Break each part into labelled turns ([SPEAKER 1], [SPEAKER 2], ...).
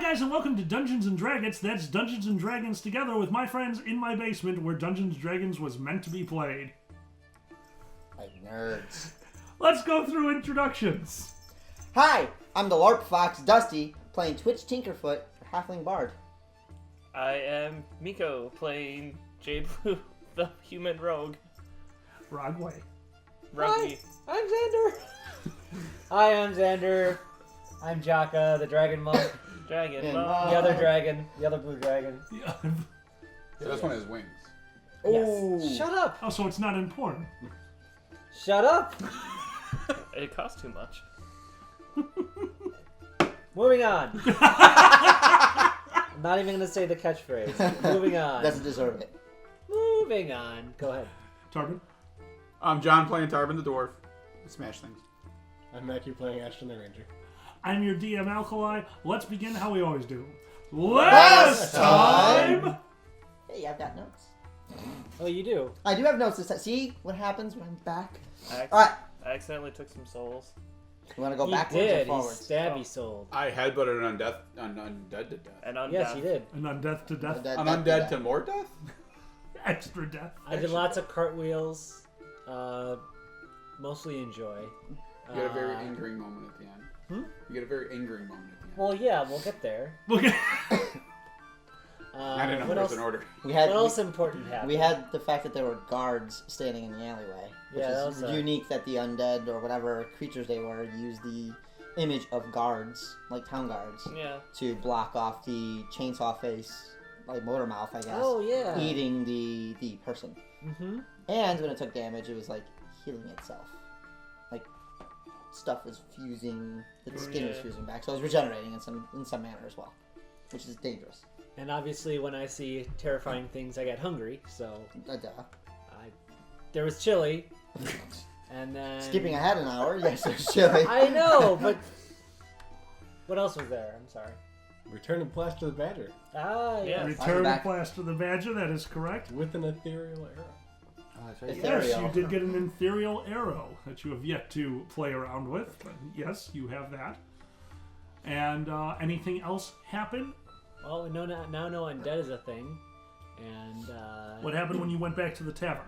[SPEAKER 1] guys, and welcome to Dungeons and Draggets. That's Dungeons and Dragons together with my friends in my basement where Dungeons and Dragons was meant to be played.
[SPEAKER 2] Like nerds.
[SPEAKER 1] Let's go through introductions.
[SPEAKER 2] Hi, I'm the LARP Fox Dusty, playing Twitch Tinkerfoot for Halfling Bard.
[SPEAKER 3] I am Miko, playing J Blue, the human rogue.
[SPEAKER 1] Rogway.
[SPEAKER 3] Rugby.
[SPEAKER 4] Hi, I'm Xander. Hi, I'm Xander. I'm Jaka, the dragon monk.
[SPEAKER 3] Dragon.
[SPEAKER 2] Yeah,
[SPEAKER 3] Mom.
[SPEAKER 4] The other dragon. The other blue dragon.
[SPEAKER 1] Yeah.
[SPEAKER 5] So this one has wings.
[SPEAKER 4] Yes. Shut up.
[SPEAKER 1] Oh, so it's not important.
[SPEAKER 4] Shut up.
[SPEAKER 3] It costs too much.
[SPEAKER 4] Moving on. I'm not even going to say the catchphrase. Moving on.
[SPEAKER 2] Doesn't deserve it.
[SPEAKER 4] Moving on. Go ahead.
[SPEAKER 1] Tarbin.
[SPEAKER 5] I'm John playing Tarbin the Dwarf. Smash things.
[SPEAKER 6] I'm Mackie playing Ashton the Ranger.
[SPEAKER 1] I'm your DM Alkali. Let's begin how we always do. Last time!
[SPEAKER 2] Hey, I've got notes.
[SPEAKER 4] Oh, you do?
[SPEAKER 2] I do have notes this time. See what happens when I'm back?
[SPEAKER 3] I
[SPEAKER 2] Alright,
[SPEAKER 3] accidentally took some souls.
[SPEAKER 2] you want to go
[SPEAKER 4] He
[SPEAKER 2] backwards or
[SPEAKER 4] did. He
[SPEAKER 2] forwards?
[SPEAKER 4] stabby sold.
[SPEAKER 5] I headbutted an undead to death.
[SPEAKER 3] And undead.
[SPEAKER 4] Yes, he did.
[SPEAKER 1] An undeath to death.
[SPEAKER 5] An undead to more death?
[SPEAKER 1] Extra death.
[SPEAKER 4] I did lots of cartwheels. Mostly enjoy.
[SPEAKER 5] You get a very angering moment at the end. You get a very angering moment at the end.
[SPEAKER 4] Well, yeah, we'll get there.
[SPEAKER 1] Okay.
[SPEAKER 5] I didn't know
[SPEAKER 4] what
[SPEAKER 5] there was
[SPEAKER 4] else?
[SPEAKER 5] an order.
[SPEAKER 2] We had
[SPEAKER 4] What else important happened?
[SPEAKER 2] we had the fact that there were guards standing in the alleyway, which
[SPEAKER 4] Yeah, that
[SPEAKER 2] is
[SPEAKER 4] was
[SPEAKER 2] unique that the undead or whatever creatures they were use the image of guards, like town guards,
[SPEAKER 3] Yeah.
[SPEAKER 2] to block off the chainsaw face, like motor mouth, I guess,
[SPEAKER 4] Oh, yeah.
[SPEAKER 2] eating the person.
[SPEAKER 4] Mm-hmm.
[SPEAKER 2] And when it took damage, it was like healing itself. Like stuff was fusing, the skin was
[SPEAKER 3] Yeah.
[SPEAKER 2] fusing back, so it was regenerating in some manner as well, which is dangerous.
[SPEAKER 4] And obviously, when I see terrifying things, I get hungry. So
[SPEAKER 2] Duh.
[SPEAKER 4] there was chili, and then
[SPEAKER 2] Skipping ahead an hour, yes, there's chili.
[SPEAKER 4] I know, but what else was there? I'm sorry.
[SPEAKER 6] Return of Blaster the Badger
[SPEAKER 4] Ah,
[SPEAKER 3] Yeah.
[SPEAKER 4] yes.
[SPEAKER 1] Return
[SPEAKER 2] back.
[SPEAKER 1] Blaster the Badger, that is correct.
[SPEAKER 6] with an ethereal arrow.
[SPEAKER 1] Yes,
[SPEAKER 2] Ethereal.
[SPEAKER 1] you did get an ethereal arrow that you have yet to play around with. But yes, you have that. And anything else happen?
[SPEAKER 4] Well, we know now know undead is a thing, and
[SPEAKER 1] What happened when you went back to the tavern?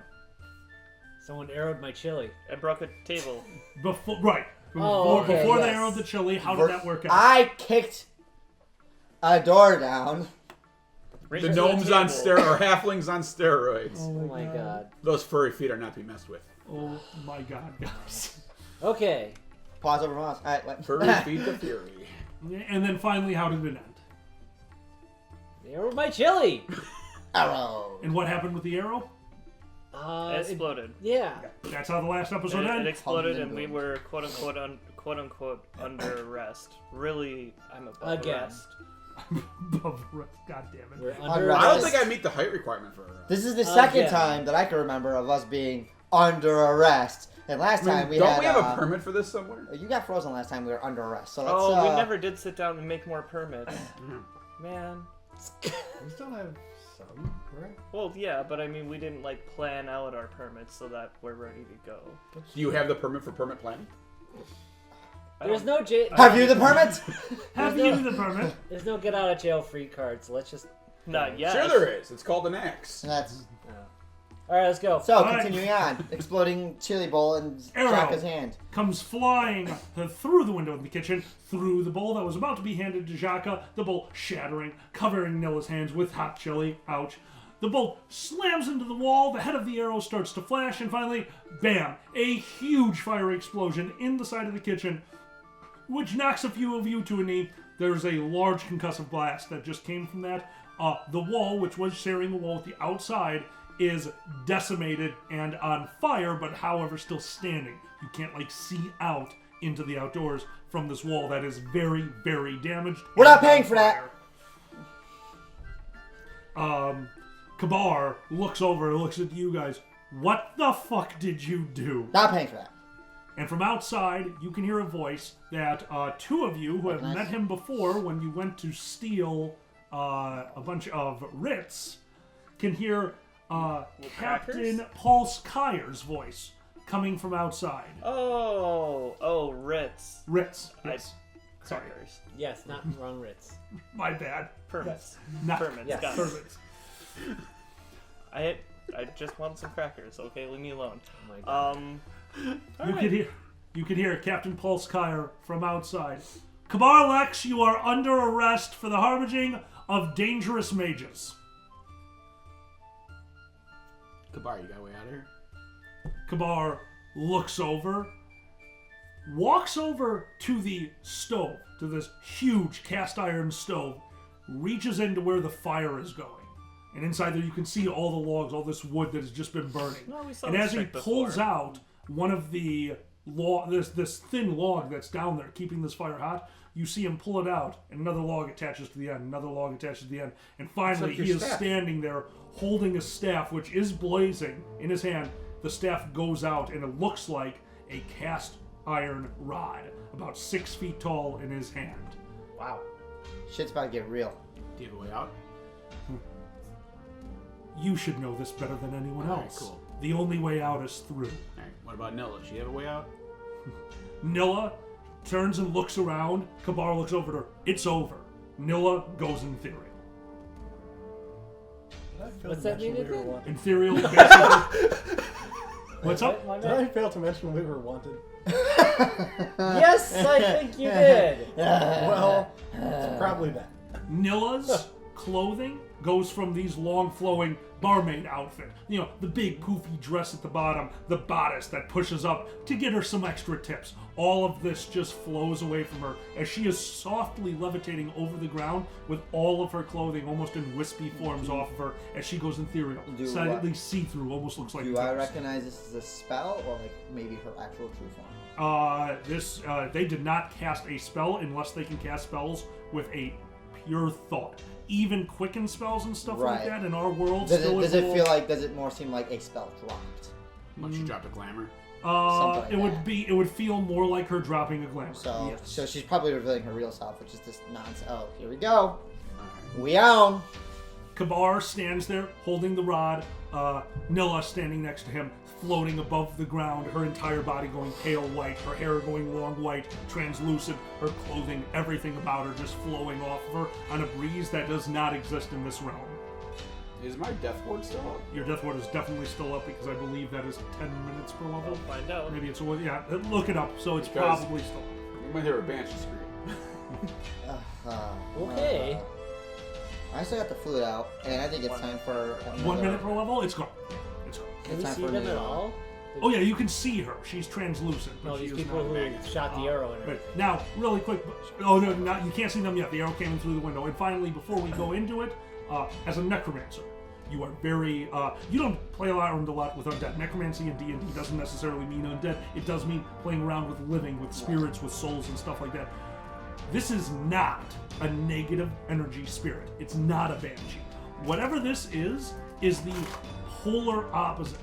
[SPEAKER 4] someone arrowed my chili.
[SPEAKER 3] I broke a table.
[SPEAKER 1] Before, right.
[SPEAKER 4] Oh, okay,
[SPEAKER 1] before they
[SPEAKER 4] yes.
[SPEAKER 1] arrowed the chili, how did that work out?
[SPEAKER 2] I kicked a door down.
[SPEAKER 3] Bring
[SPEAKER 5] The
[SPEAKER 3] it to
[SPEAKER 5] gnomes on
[SPEAKER 3] table.
[SPEAKER 5] steroids, or halflings on steroids.
[SPEAKER 4] Oh my god.
[SPEAKER 5] Those furry feet are not to be messed with.
[SPEAKER 1] Oh my god, guys.
[SPEAKER 4] Okay.
[SPEAKER 2] Pause over mouse. Alright, what?
[SPEAKER 5] Furry feet to fury.
[SPEAKER 1] And then finally, how did it end?
[SPEAKER 4] They arrowed my chili.
[SPEAKER 2] Arrow.
[SPEAKER 1] And what happened with the arrow?
[SPEAKER 3] It exploded.
[SPEAKER 4] Yeah.
[SPEAKER 1] That's how the last episode
[SPEAKER 3] It
[SPEAKER 1] ended.
[SPEAKER 3] exploded, and we
[SPEAKER 2] Humming
[SPEAKER 3] were quote unquote under arrest. Really, I'm above
[SPEAKER 4] Again.
[SPEAKER 3] arrest.
[SPEAKER 1] God damn it.
[SPEAKER 4] We're
[SPEAKER 2] Under
[SPEAKER 4] under
[SPEAKER 2] arrest.
[SPEAKER 5] I don't
[SPEAKER 4] arrest.
[SPEAKER 5] think I meet the height requirement for
[SPEAKER 2] This is the second
[SPEAKER 4] Again.
[SPEAKER 2] time that I can remember of us being under arrest. And last time we
[SPEAKER 5] Don't
[SPEAKER 2] had.
[SPEAKER 5] we have a permit for this somewhere?
[SPEAKER 2] You got frozen last time we were under arrest. So let's.
[SPEAKER 3] Oh, we never did sit down and make more permits. Man.
[SPEAKER 6] We still have some, right?
[SPEAKER 3] Well, yeah, but I mean, we didn't like plan out our permits so that we're ready to go.
[SPEAKER 5] Do you have the permit for permit planning?
[SPEAKER 4] There's no jail.
[SPEAKER 2] Have you the permit?
[SPEAKER 1] Have
[SPEAKER 4] no-
[SPEAKER 1] you the permit?
[SPEAKER 4] There's no get out of jail free card. So let's just.
[SPEAKER 3] Not yet.
[SPEAKER 5] Sure there is. It's called an axe.
[SPEAKER 2] That's.
[SPEAKER 4] All right, let's go.
[SPEAKER 2] So,
[SPEAKER 1] Alright.
[SPEAKER 2] continuing on. Exploding chili bowl in
[SPEAKER 1] Arrow.
[SPEAKER 2] Jaka's hand.
[SPEAKER 1] Comes flying through the window of the kitchen, through the bowl that was about to be handed to Jaka, the bowl shattering, covering Nilla's hands with hot chili. Ouch. The bolt slams into the wall, the head of the arrow starts to flash, and finally, bam, a huge fiery explosion in the side of the kitchen, which knocks a few of you to a knee. There's a large concussive blast that just came from that. The wall, which was sharing the wall with the outside, is decimated and on fire, but however still standing. You can't see out into the outdoors from this wall that is very, very damaged.
[SPEAKER 2] We're not
[SPEAKER 1] and
[SPEAKER 2] paying
[SPEAKER 1] on
[SPEAKER 2] for that.
[SPEAKER 1] fire. Kabar looks over and looks at you guys. What the fuck did you do?
[SPEAKER 2] Not paying for that.
[SPEAKER 1] And from outside, you can hear a voice that two of you who have
[SPEAKER 2] Nice.
[SPEAKER 1] met him before when you went to steal a bunch of Ritz can hear Captain Paul Skyer's voice coming from outside.
[SPEAKER 3] Oh, Ritz.
[SPEAKER 1] Ritz. Yes. Sorry.
[SPEAKER 3] Crackers.
[SPEAKER 4] Yes, not wrong Ritz.
[SPEAKER 1] My bad.
[SPEAKER 3] Permits.
[SPEAKER 1] Not
[SPEAKER 3] Permits.
[SPEAKER 4] Yes.
[SPEAKER 3] Got it.
[SPEAKER 1] Permits.
[SPEAKER 3] I just want some crackers. Okay, leave me alone.
[SPEAKER 4] Oh my god.
[SPEAKER 1] You can hear Captain Polskire from outside. Kabar Lex, you are under arrest for the harbinging of dangerous mages.
[SPEAKER 5] Kabar, you got a way out of here?
[SPEAKER 1] Kabar looks over, walks over to the stove, to this huge cast iron stove, reaches into where the fire is going. And inside there you can see all the logs, all this wood that has just been burning.
[SPEAKER 3] No, we saw
[SPEAKER 1] And
[SPEAKER 3] this
[SPEAKER 1] as he
[SPEAKER 3] trick
[SPEAKER 1] pulls
[SPEAKER 3] before.
[SPEAKER 1] out one of the this thin log that's down there keeping this fire hot, you see him pull it out, and another log attaches to the end, another log attaches to the end, and finally
[SPEAKER 6] like your
[SPEAKER 1] he is
[SPEAKER 6] staff.
[SPEAKER 1] standing there holding a staff which is blazing in his hand. The staff goes out and it looks like a cast iron rod, about 6 feet tall in his hand.
[SPEAKER 4] Wow.
[SPEAKER 2] Shit's about to get real.
[SPEAKER 5] Do you have a way out?
[SPEAKER 1] You should know this better than anyone
[SPEAKER 5] Alright,
[SPEAKER 1] else.
[SPEAKER 5] cool.
[SPEAKER 1] The only way out is through.
[SPEAKER 5] Alright, what about Nilla? She have a way out?
[SPEAKER 1] Nilla turns and looks around. Kabar looks over at her. It's over. Nilla goes ethereal.
[SPEAKER 6] Did I fail
[SPEAKER 4] What's
[SPEAKER 6] to
[SPEAKER 4] that
[SPEAKER 6] mention
[SPEAKER 4] mean
[SPEAKER 6] we were
[SPEAKER 4] again?
[SPEAKER 6] wanted?
[SPEAKER 1] Ethereal, basically. What's up?
[SPEAKER 4] My
[SPEAKER 6] Did I
[SPEAKER 4] bad.
[SPEAKER 6] fail to mention we were wanted?
[SPEAKER 4] Yes, I think you did.
[SPEAKER 6] Well, it's probably that.
[SPEAKER 1] Nilla's clothing goes from these long flowing barmaid outfit, you know, the big poofy dress at the bottom, the bodice that pushes up to get her some extra tips. All of this just flows away from her as she is softly levitating over the ground with all of her clothing almost in wispy forms off of her as she goes ethereal.
[SPEAKER 2] Do
[SPEAKER 1] Slightly
[SPEAKER 2] what?
[SPEAKER 1] see-through, almost looks like
[SPEAKER 2] Do I
[SPEAKER 1] toast.
[SPEAKER 2] recognize this as a spell or like maybe her actual true form?
[SPEAKER 1] They did not cast a spell unless they can cast spells with a pure thought. Even quicken spells and stuff like
[SPEAKER 2] Right.
[SPEAKER 1] that in our world
[SPEAKER 2] Does
[SPEAKER 1] still
[SPEAKER 2] does it more seem like a spell dropped?
[SPEAKER 5] Like she dropped a glamour?
[SPEAKER 2] Something like
[SPEAKER 1] it would
[SPEAKER 2] that.
[SPEAKER 1] be. It would feel more like her dropping a glamour.
[SPEAKER 2] So
[SPEAKER 1] Yes.
[SPEAKER 2] so she's probably revealing her real self, which is this nonsense. Oh, here we go.
[SPEAKER 5] Alright.
[SPEAKER 2] We own.
[SPEAKER 1] Kabar stands there holding the rod. Nilla standing next to him, floating above the ground. Her entire body going pale white. Her hair going long white, translucent. Her clothing, everything about her just flowing off of her on a breeze that does not exist in this realm.
[SPEAKER 5] Is my death ward still up?
[SPEAKER 1] Your death ward is definitely still up because I believe that is 10 minutes per level.
[SPEAKER 3] We'll find out.
[SPEAKER 1] Maybe it's yeah. Look it up. So it's
[SPEAKER 5] Because-
[SPEAKER 1] probably still up.
[SPEAKER 5] We might hear a banshee scream.
[SPEAKER 4] Okay.
[SPEAKER 2] I still got the flute out, and I think it's time for another,
[SPEAKER 1] 1 minute per level. It's gone. It's gone.
[SPEAKER 4] Can we
[SPEAKER 2] time
[SPEAKER 4] see
[SPEAKER 2] for
[SPEAKER 4] them
[SPEAKER 2] me
[SPEAKER 4] at
[SPEAKER 2] to-
[SPEAKER 4] all?
[SPEAKER 1] Oh yeah, you can see her. She's translucent. But
[SPEAKER 4] No,
[SPEAKER 1] she
[SPEAKER 4] these
[SPEAKER 1] is
[SPEAKER 4] people
[SPEAKER 1] not a
[SPEAKER 4] who
[SPEAKER 1] maggot.
[SPEAKER 4] shot the arrow and everything.
[SPEAKER 1] But now, really quick. Oh no, not, you can't see them yet. The arrow came in through the window. And finally, before we go into it, as a necromancer, you are very. You don't play around a lot with undead. Necromancy in D&D doesn't necessarily mean undead. It does mean playing around with living, with spirits, with souls, and stuff like that. This is not a negative energy spirit. It's not a banshee. Whatever this is the polar opposite.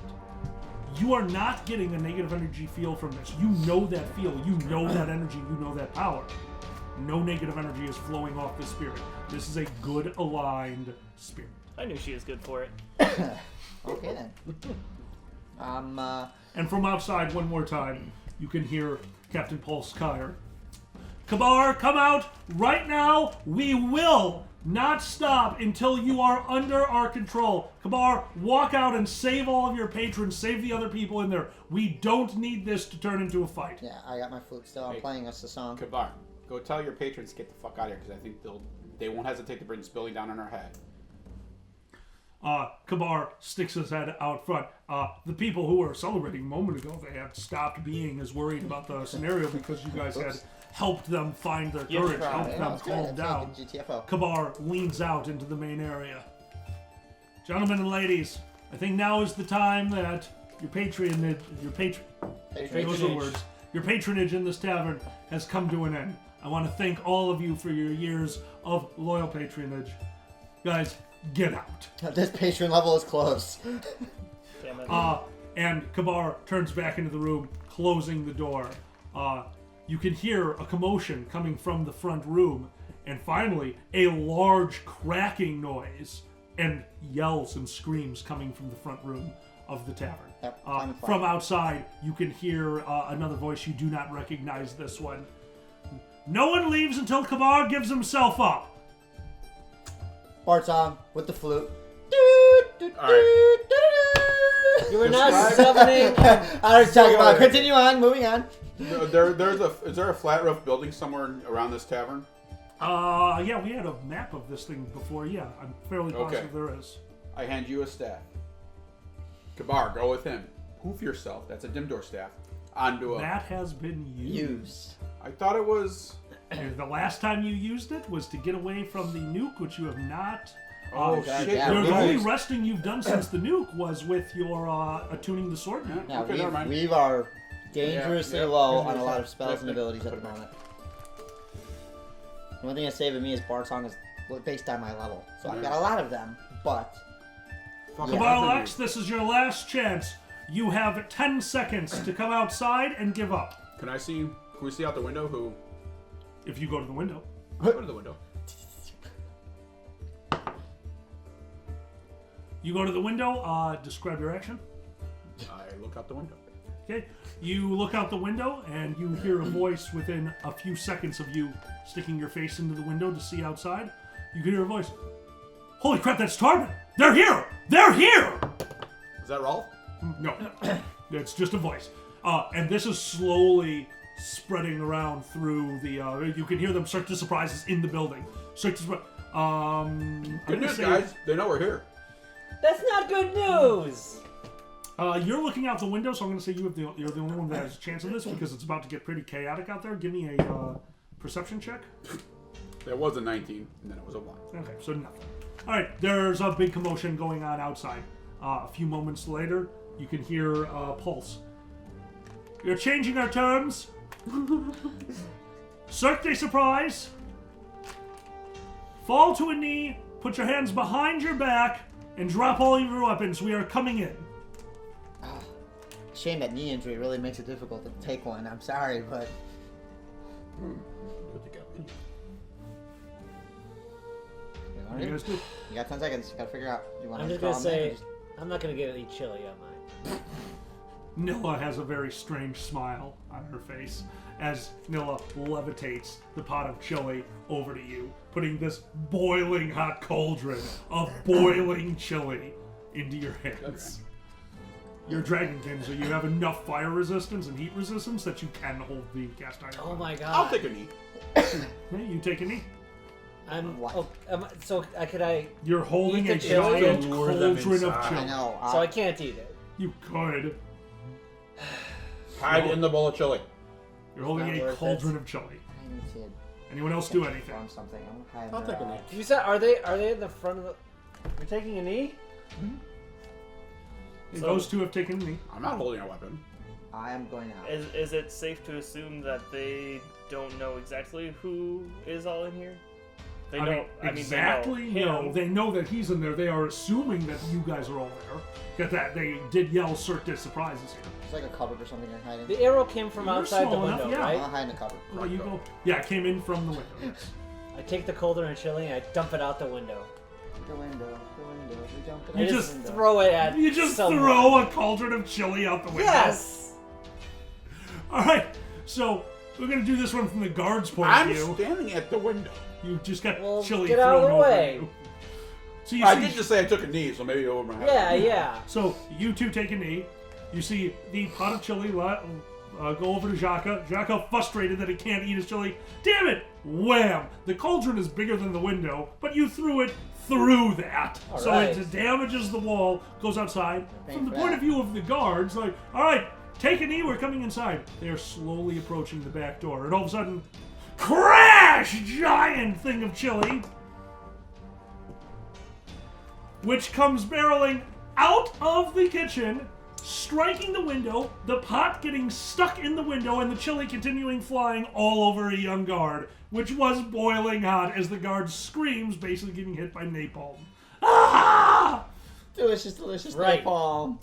[SPEAKER 1] You are not getting a negative energy feel from this. You know that feel. You know that energy. You know that power. No negative energy is flowing off this spirit. This is a good aligned spirit.
[SPEAKER 3] I knew she was good for it.
[SPEAKER 2] Okay then.
[SPEAKER 1] And from outside, one more time, you can hear Captain Polskire. Kabar, come out right now. We will not stop until you are under our control. Kabar, walk out and save all of your patrons. Save the other people in there. We don't need this to turn into a fight.
[SPEAKER 2] Yeah, I got my flute still. I'm
[SPEAKER 5] Hey.
[SPEAKER 2] playing us a song.
[SPEAKER 5] Kabar, go tell your patrons to get the fuck out of here because I think they won't hesitate to bring this building down on our head.
[SPEAKER 1] Kabar sticks his head out front. The people who were celebrating a moment ago, they had stopped being as worried about the scenario because you guys had helped them find their
[SPEAKER 3] Yeah,
[SPEAKER 1] courage,
[SPEAKER 3] right.
[SPEAKER 1] helped
[SPEAKER 2] Yeah,
[SPEAKER 1] them
[SPEAKER 2] it's good.
[SPEAKER 1] calm
[SPEAKER 2] It's
[SPEAKER 1] down.
[SPEAKER 2] like a GTFO.
[SPEAKER 1] Kabar leans out into the main area. Gentlemen and ladies, I think now is the time that your patronage, those are the words, your patronage in this tavern has come to an end. I want to thank all of you for your years of loyal patronage. Guys, get out.
[SPEAKER 2] This patron level is close.
[SPEAKER 3] Damn it.
[SPEAKER 1] And Kabar turns back into the room, closing the door. You can hear a commotion coming from the front room, and finally, a large cracking noise and yells and screams coming from the front room of the tavern.
[SPEAKER 2] Yep, time to fight.
[SPEAKER 1] From outside, you can hear another voice. You do not recognize this one. No one leaves until Kabar gives himself up.
[SPEAKER 2] Bartong with the flute.
[SPEAKER 5] Alright.
[SPEAKER 4] You were not
[SPEAKER 5] Describe-
[SPEAKER 4] summoning.
[SPEAKER 2] I was talking about.
[SPEAKER 4] Sword.
[SPEAKER 2] Continue on. Moving on.
[SPEAKER 5] Is there a flat roof building somewhere around this tavern?
[SPEAKER 1] Yeah, we had a map of this thing before. Yeah, I'm fairly positive
[SPEAKER 5] Okay.
[SPEAKER 1] there is.
[SPEAKER 5] I hand you a staff. Kabar, go with him. Poof yourself. That's a Dimdor staff. Onto a.
[SPEAKER 1] That has been used.
[SPEAKER 2] Used.
[SPEAKER 5] I thought it was.
[SPEAKER 1] And the last time you used it was to get away from the nuke, which you have not.
[SPEAKER 5] Oh,
[SPEAKER 2] God,
[SPEAKER 5] shit.
[SPEAKER 2] yeah,
[SPEAKER 1] The
[SPEAKER 2] we
[SPEAKER 1] only
[SPEAKER 2] used-
[SPEAKER 1] resting you've done since the nuke was with your attuning the sword.
[SPEAKER 5] Yeah,
[SPEAKER 2] Yeah,
[SPEAKER 5] okay, never mind.
[SPEAKER 2] we are dangerously
[SPEAKER 5] Yeah,
[SPEAKER 2] low
[SPEAKER 5] yeah.
[SPEAKER 2] on a lot of spells and
[SPEAKER 5] Yeah.
[SPEAKER 2] abilities at the moment. The one thing that's saving me is Bartong is based on my level. So I've got a lot of them, but
[SPEAKER 5] Fucking
[SPEAKER 1] Kabar
[SPEAKER 5] happened to
[SPEAKER 1] Lex, this is your last chance. You have 10 seconds to come outside and give up.
[SPEAKER 5] you. Can we see out the window who?
[SPEAKER 1] If you go to the window.
[SPEAKER 5] Go to the window.
[SPEAKER 1] You go to the window, describe your action.
[SPEAKER 5] I look out the window.
[SPEAKER 1] Okay. You look out the window and you hear a voice within a few seconds of you sticking your face into the window to see outside. You can hear a voice. Holy crap, that's Tarman! They're here! They're here!
[SPEAKER 5] Is that Rolf?
[SPEAKER 1] No, it's just a voice. And this is slowly spreading around through the. You can hear them start to surprises in the building. Start to spread. I'm
[SPEAKER 5] Good
[SPEAKER 1] gonna
[SPEAKER 5] news,
[SPEAKER 1] say,
[SPEAKER 5] guys. They know we're here.
[SPEAKER 4] That's not good news.
[SPEAKER 1] You're looking out the window, so I'm going to say you're the only one that has a chance of this because it's about to get pretty chaotic out there. Give me a perception check.
[SPEAKER 5] There was a 19, and then it was a 1.
[SPEAKER 1] Okay, so nothing. All right, there's a big commotion going on outside. A few moments later, you can hear Pulse. You're changing our terms. Cirque de surprise. Fall to a knee, put your hands behind your back, and drop all of your weapons. We are coming in.
[SPEAKER 2] shame that knee injury really makes it difficult to take one. I'm sorry, but
[SPEAKER 1] You guys do.
[SPEAKER 2] you got 10 seconds. You gotta figure out. You want
[SPEAKER 4] I'm
[SPEAKER 2] to
[SPEAKER 4] just gonna say, I'm not gonna get any chili on mine.
[SPEAKER 1] Nilla has a very strange smile on her face as Nilla levitates the pot of chili over to you, putting this boiling hot cauldron of boiling chili into your hands. You're dragonkin, so you have enough fire resistance and heat resistance that you can hold the cast iron.
[SPEAKER 4] Oh my god.
[SPEAKER 5] I'll take a knee.
[SPEAKER 1] Okay, you take a knee.
[SPEAKER 4] I'm.
[SPEAKER 2] What?
[SPEAKER 4] Oh, so could I?
[SPEAKER 1] You're holding
[SPEAKER 4] Eat
[SPEAKER 1] a
[SPEAKER 4] the chili?
[SPEAKER 1] giant
[SPEAKER 6] Lure them
[SPEAKER 1] cauldron of
[SPEAKER 6] inside.
[SPEAKER 1] chili.
[SPEAKER 2] I know.
[SPEAKER 4] So I can't eat it.
[SPEAKER 1] You could.
[SPEAKER 5] Hide in the bowl of chili.
[SPEAKER 1] You're holding
[SPEAKER 2] Not
[SPEAKER 1] a
[SPEAKER 2] worth
[SPEAKER 1] cauldron
[SPEAKER 2] it.
[SPEAKER 1] of chili.
[SPEAKER 2] I need to
[SPEAKER 1] Anyone else do anything?
[SPEAKER 2] form something. I'm hiding
[SPEAKER 6] I'll
[SPEAKER 2] their
[SPEAKER 6] take a
[SPEAKER 2] eye.
[SPEAKER 6] knee.
[SPEAKER 4] You said are they in the front of the? You're taking a knee?
[SPEAKER 1] Those two have taken a knee.
[SPEAKER 5] I'm not holding a weapon.
[SPEAKER 2] I am going out.
[SPEAKER 3] Is it safe to assume that they don't know exactly who is all in here? They
[SPEAKER 1] I
[SPEAKER 3] know.
[SPEAKER 1] mean,
[SPEAKER 3] I mean,
[SPEAKER 1] exactly.
[SPEAKER 3] they know
[SPEAKER 1] No,
[SPEAKER 3] him.
[SPEAKER 1] they know that he's in there. They are assuming that you guys are all there. That they did yell "Cirque de surprises" here.
[SPEAKER 2] It's like a cupboard or something you're hiding.
[SPEAKER 4] The arrow came from
[SPEAKER 1] You're
[SPEAKER 4] outside the
[SPEAKER 1] small enough,
[SPEAKER 4] window,
[SPEAKER 1] yeah.
[SPEAKER 2] I'm
[SPEAKER 4] right?
[SPEAKER 2] hiding a cupboard.
[SPEAKER 1] Well, you go. Yeah, it came in from the window. Yes.
[SPEAKER 4] I take the cauldron of chili and I dump it out the window.
[SPEAKER 2] The window. We jump it
[SPEAKER 4] I
[SPEAKER 2] out
[SPEAKER 1] You
[SPEAKER 2] the
[SPEAKER 1] just
[SPEAKER 2] window.
[SPEAKER 4] throw it at.
[SPEAKER 1] You just
[SPEAKER 4] someone.
[SPEAKER 1] throw a cauldron of chili out the window.
[SPEAKER 4] Yes.
[SPEAKER 1] All right. So we're gonna do this one from the guard's point
[SPEAKER 5] I'm
[SPEAKER 1] of view.
[SPEAKER 5] standing at the window.
[SPEAKER 1] You just got
[SPEAKER 4] Well,
[SPEAKER 1] chili
[SPEAKER 4] get
[SPEAKER 1] thrown
[SPEAKER 4] out of the
[SPEAKER 1] over
[SPEAKER 4] way.
[SPEAKER 1] you. So you
[SPEAKER 5] I
[SPEAKER 1] see,
[SPEAKER 5] did just say I took a knee, so maybe over my head.
[SPEAKER 4] Yeah, yeah.
[SPEAKER 1] So you two take a knee. You see the pot of chili go over to Jaka. Jaka frustrated that he can't eat his chili. Damn it! Wham! The cauldron is bigger than the window, but you threw it through that.
[SPEAKER 4] All
[SPEAKER 1] so
[SPEAKER 4] right.
[SPEAKER 1] it damages the wall, goes outside.
[SPEAKER 2] Thank
[SPEAKER 1] From the
[SPEAKER 2] you for
[SPEAKER 1] point
[SPEAKER 2] that.
[SPEAKER 1] of view of the guards, like, all right, take a knee, we're coming inside. They are slowly approaching the back door, and all of a sudden, crash! Giant thing of chili, which comes barreling out of the kitchen, striking the window, the pot getting stuck in the window, and the chili continuing flying all over a young guard, which was boiling hot as the guard screams, basically getting hit by napalm. Ah!
[SPEAKER 2] Delicious, delicious
[SPEAKER 4] Right.
[SPEAKER 2] napalm.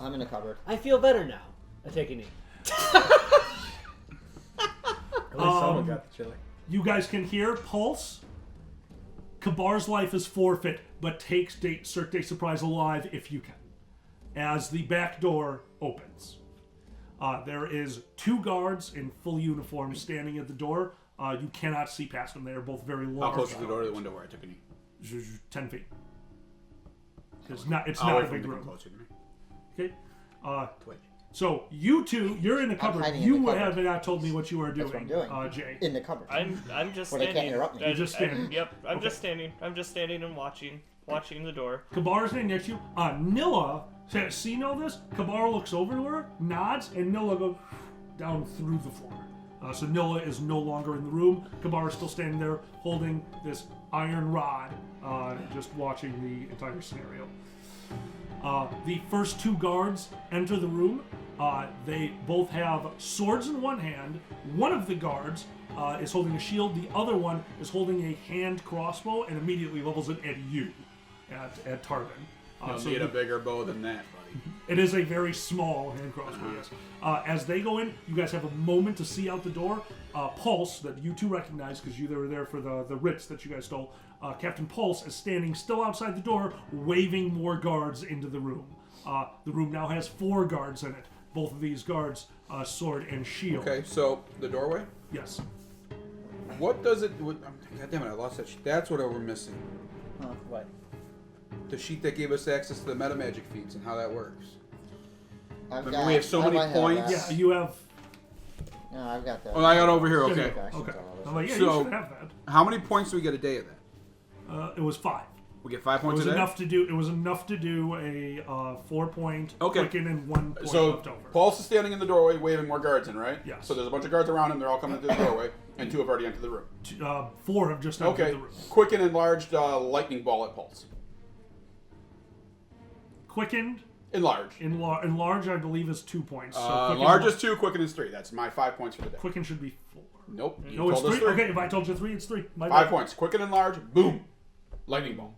[SPEAKER 2] I'm in a cupboard.
[SPEAKER 4] I feel better now. I take a knee.
[SPEAKER 6] At least someone got the chili.
[SPEAKER 1] You guys can hear Pulse. Kabar's life is forfeit, but takes Cirque de Surprise alive if you can, as the back door opens. There is 2 guards in full uniform standing at the door. You cannot see past them. They are both very
[SPEAKER 5] How
[SPEAKER 1] large.
[SPEAKER 5] close is the door to the window where I took a knee?
[SPEAKER 1] 10 feet. It's not
[SPEAKER 5] I'll
[SPEAKER 1] a
[SPEAKER 5] wait for
[SPEAKER 1] big
[SPEAKER 5] him to come
[SPEAKER 1] room.
[SPEAKER 5] closer to me.
[SPEAKER 1] Okay.
[SPEAKER 5] Twitch.
[SPEAKER 1] So you two, you're in the cupboard.
[SPEAKER 2] hiding in
[SPEAKER 1] You
[SPEAKER 2] the cupboard.
[SPEAKER 1] have not told me what you are
[SPEAKER 2] That's
[SPEAKER 1] doing,
[SPEAKER 2] what I'm doing.
[SPEAKER 1] Jay.
[SPEAKER 2] In the cupboard.
[SPEAKER 3] I'm just
[SPEAKER 2] Well, they
[SPEAKER 3] standing.
[SPEAKER 2] can't interrupt me.
[SPEAKER 1] You're just standing.
[SPEAKER 3] Yep, I'm
[SPEAKER 1] Okay.
[SPEAKER 3] just standing. I'm just standing and watching the door.
[SPEAKER 1] Kabar is standing next to you. Nilla, seeing all this, Kabar looks over to her, nods, and Nilla goes down through the floor. So Nilla is no longer in the room. Kabar is still standing there holding this iron rod, just watching the entire scenario. The first 2 guards enter the room. They both have swords in one hand. One of the guards is holding a shield. The other one is holding a hand crossbow and immediately levels it at you, at Tarvin.
[SPEAKER 5] You'll
[SPEAKER 1] So
[SPEAKER 5] need
[SPEAKER 1] you-
[SPEAKER 5] a bigger bow than that, buddy.
[SPEAKER 1] it is a very small hand crossbow, yes. As they go in, you guys have a moment to see out the door. Pulse, that you two recognize because you were there for the Ritz that you guys stole. Captain Pulse is standing still outside the door, waving more guards into the room. The room now has 4 guards in it. Both of these guards, sword and shield.
[SPEAKER 5] Okay, so the doorway.
[SPEAKER 1] Yes.
[SPEAKER 5] What does it? God damn it! I lost that sheet. That's what we're missing.
[SPEAKER 4] What?
[SPEAKER 5] The sheet that gave us access to the meta magic feats and how that works.
[SPEAKER 2] I've
[SPEAKER 5] We have so many points.
[SPEAKER 1] Yeah, you have.
[SPEAKER 2] No, I've got that.
[SPEAKER 5] Oh, I got over here.
[SPEAKER 1] Should
[SPEAKER 5] Okay.
[SPEAKER 1] have.
[SPEAKER 2] Actions
[SPEAKER 1] Okay.
[SPEAKER 2] on all this.
[SPEAKER 1] I'm like, yeah,
[SPEAKER 5] So-
[SPEAKER 1] you should have that.
[SPEAKER 5] How many points do we get a day of that?
[SPEAKER 1] It was 5.
[SPEAKER 5] We get 5
[SPEAKER 1] It
[SPEAKER 5] points
[SPEAKER 1] was
[SPEAKER 5] a day.
[SPEAKER 1] enough to do. It was enough to do a 4-point
[SPEAKER 5] Okay.
[SPEAKER 1] quicken and 1 point
[SPEAKER 5] So
[SPEAKER 1] left over.
[SPEAKER 5] Pulse is standing in the doorway, waving more guards in, right?
[SPEAKER 1] Yes.
[SPEAKER 5] So there's a bunch of guards around him. They're all coming into the doorway, and 2 have already entered the room.
[SPEAKER 1] 4 have just entered
[SPEAKER 5] Okay.
[SPEAKER 1] the room.
[SPEAKER 5] Quick and enlarged lightning ball at Pulse.
[SPEAKER 1] Quickened,
[SPEAKER 5] Enlarged.
[SPEAKER 1] enlarge, I believe, is 2 points. So quicken,
[SPEAKER 5] Large is 2, quicken is 3. That's my 5 points for the day.
[SPEAKER 1] Quicken should be 4.
[SPEAKER 5] Nope. You
[SPEAKER 1] No, it's
[SPEAKER 5] told us
[SPEAKER 1] 3. Okay, if I told you 3, it's 3. My
[SPEAKER 5] 5
[SPEAKER 1] bad.
[SPEAKER 5] points. Quicken and large. Boom. Lightning ball.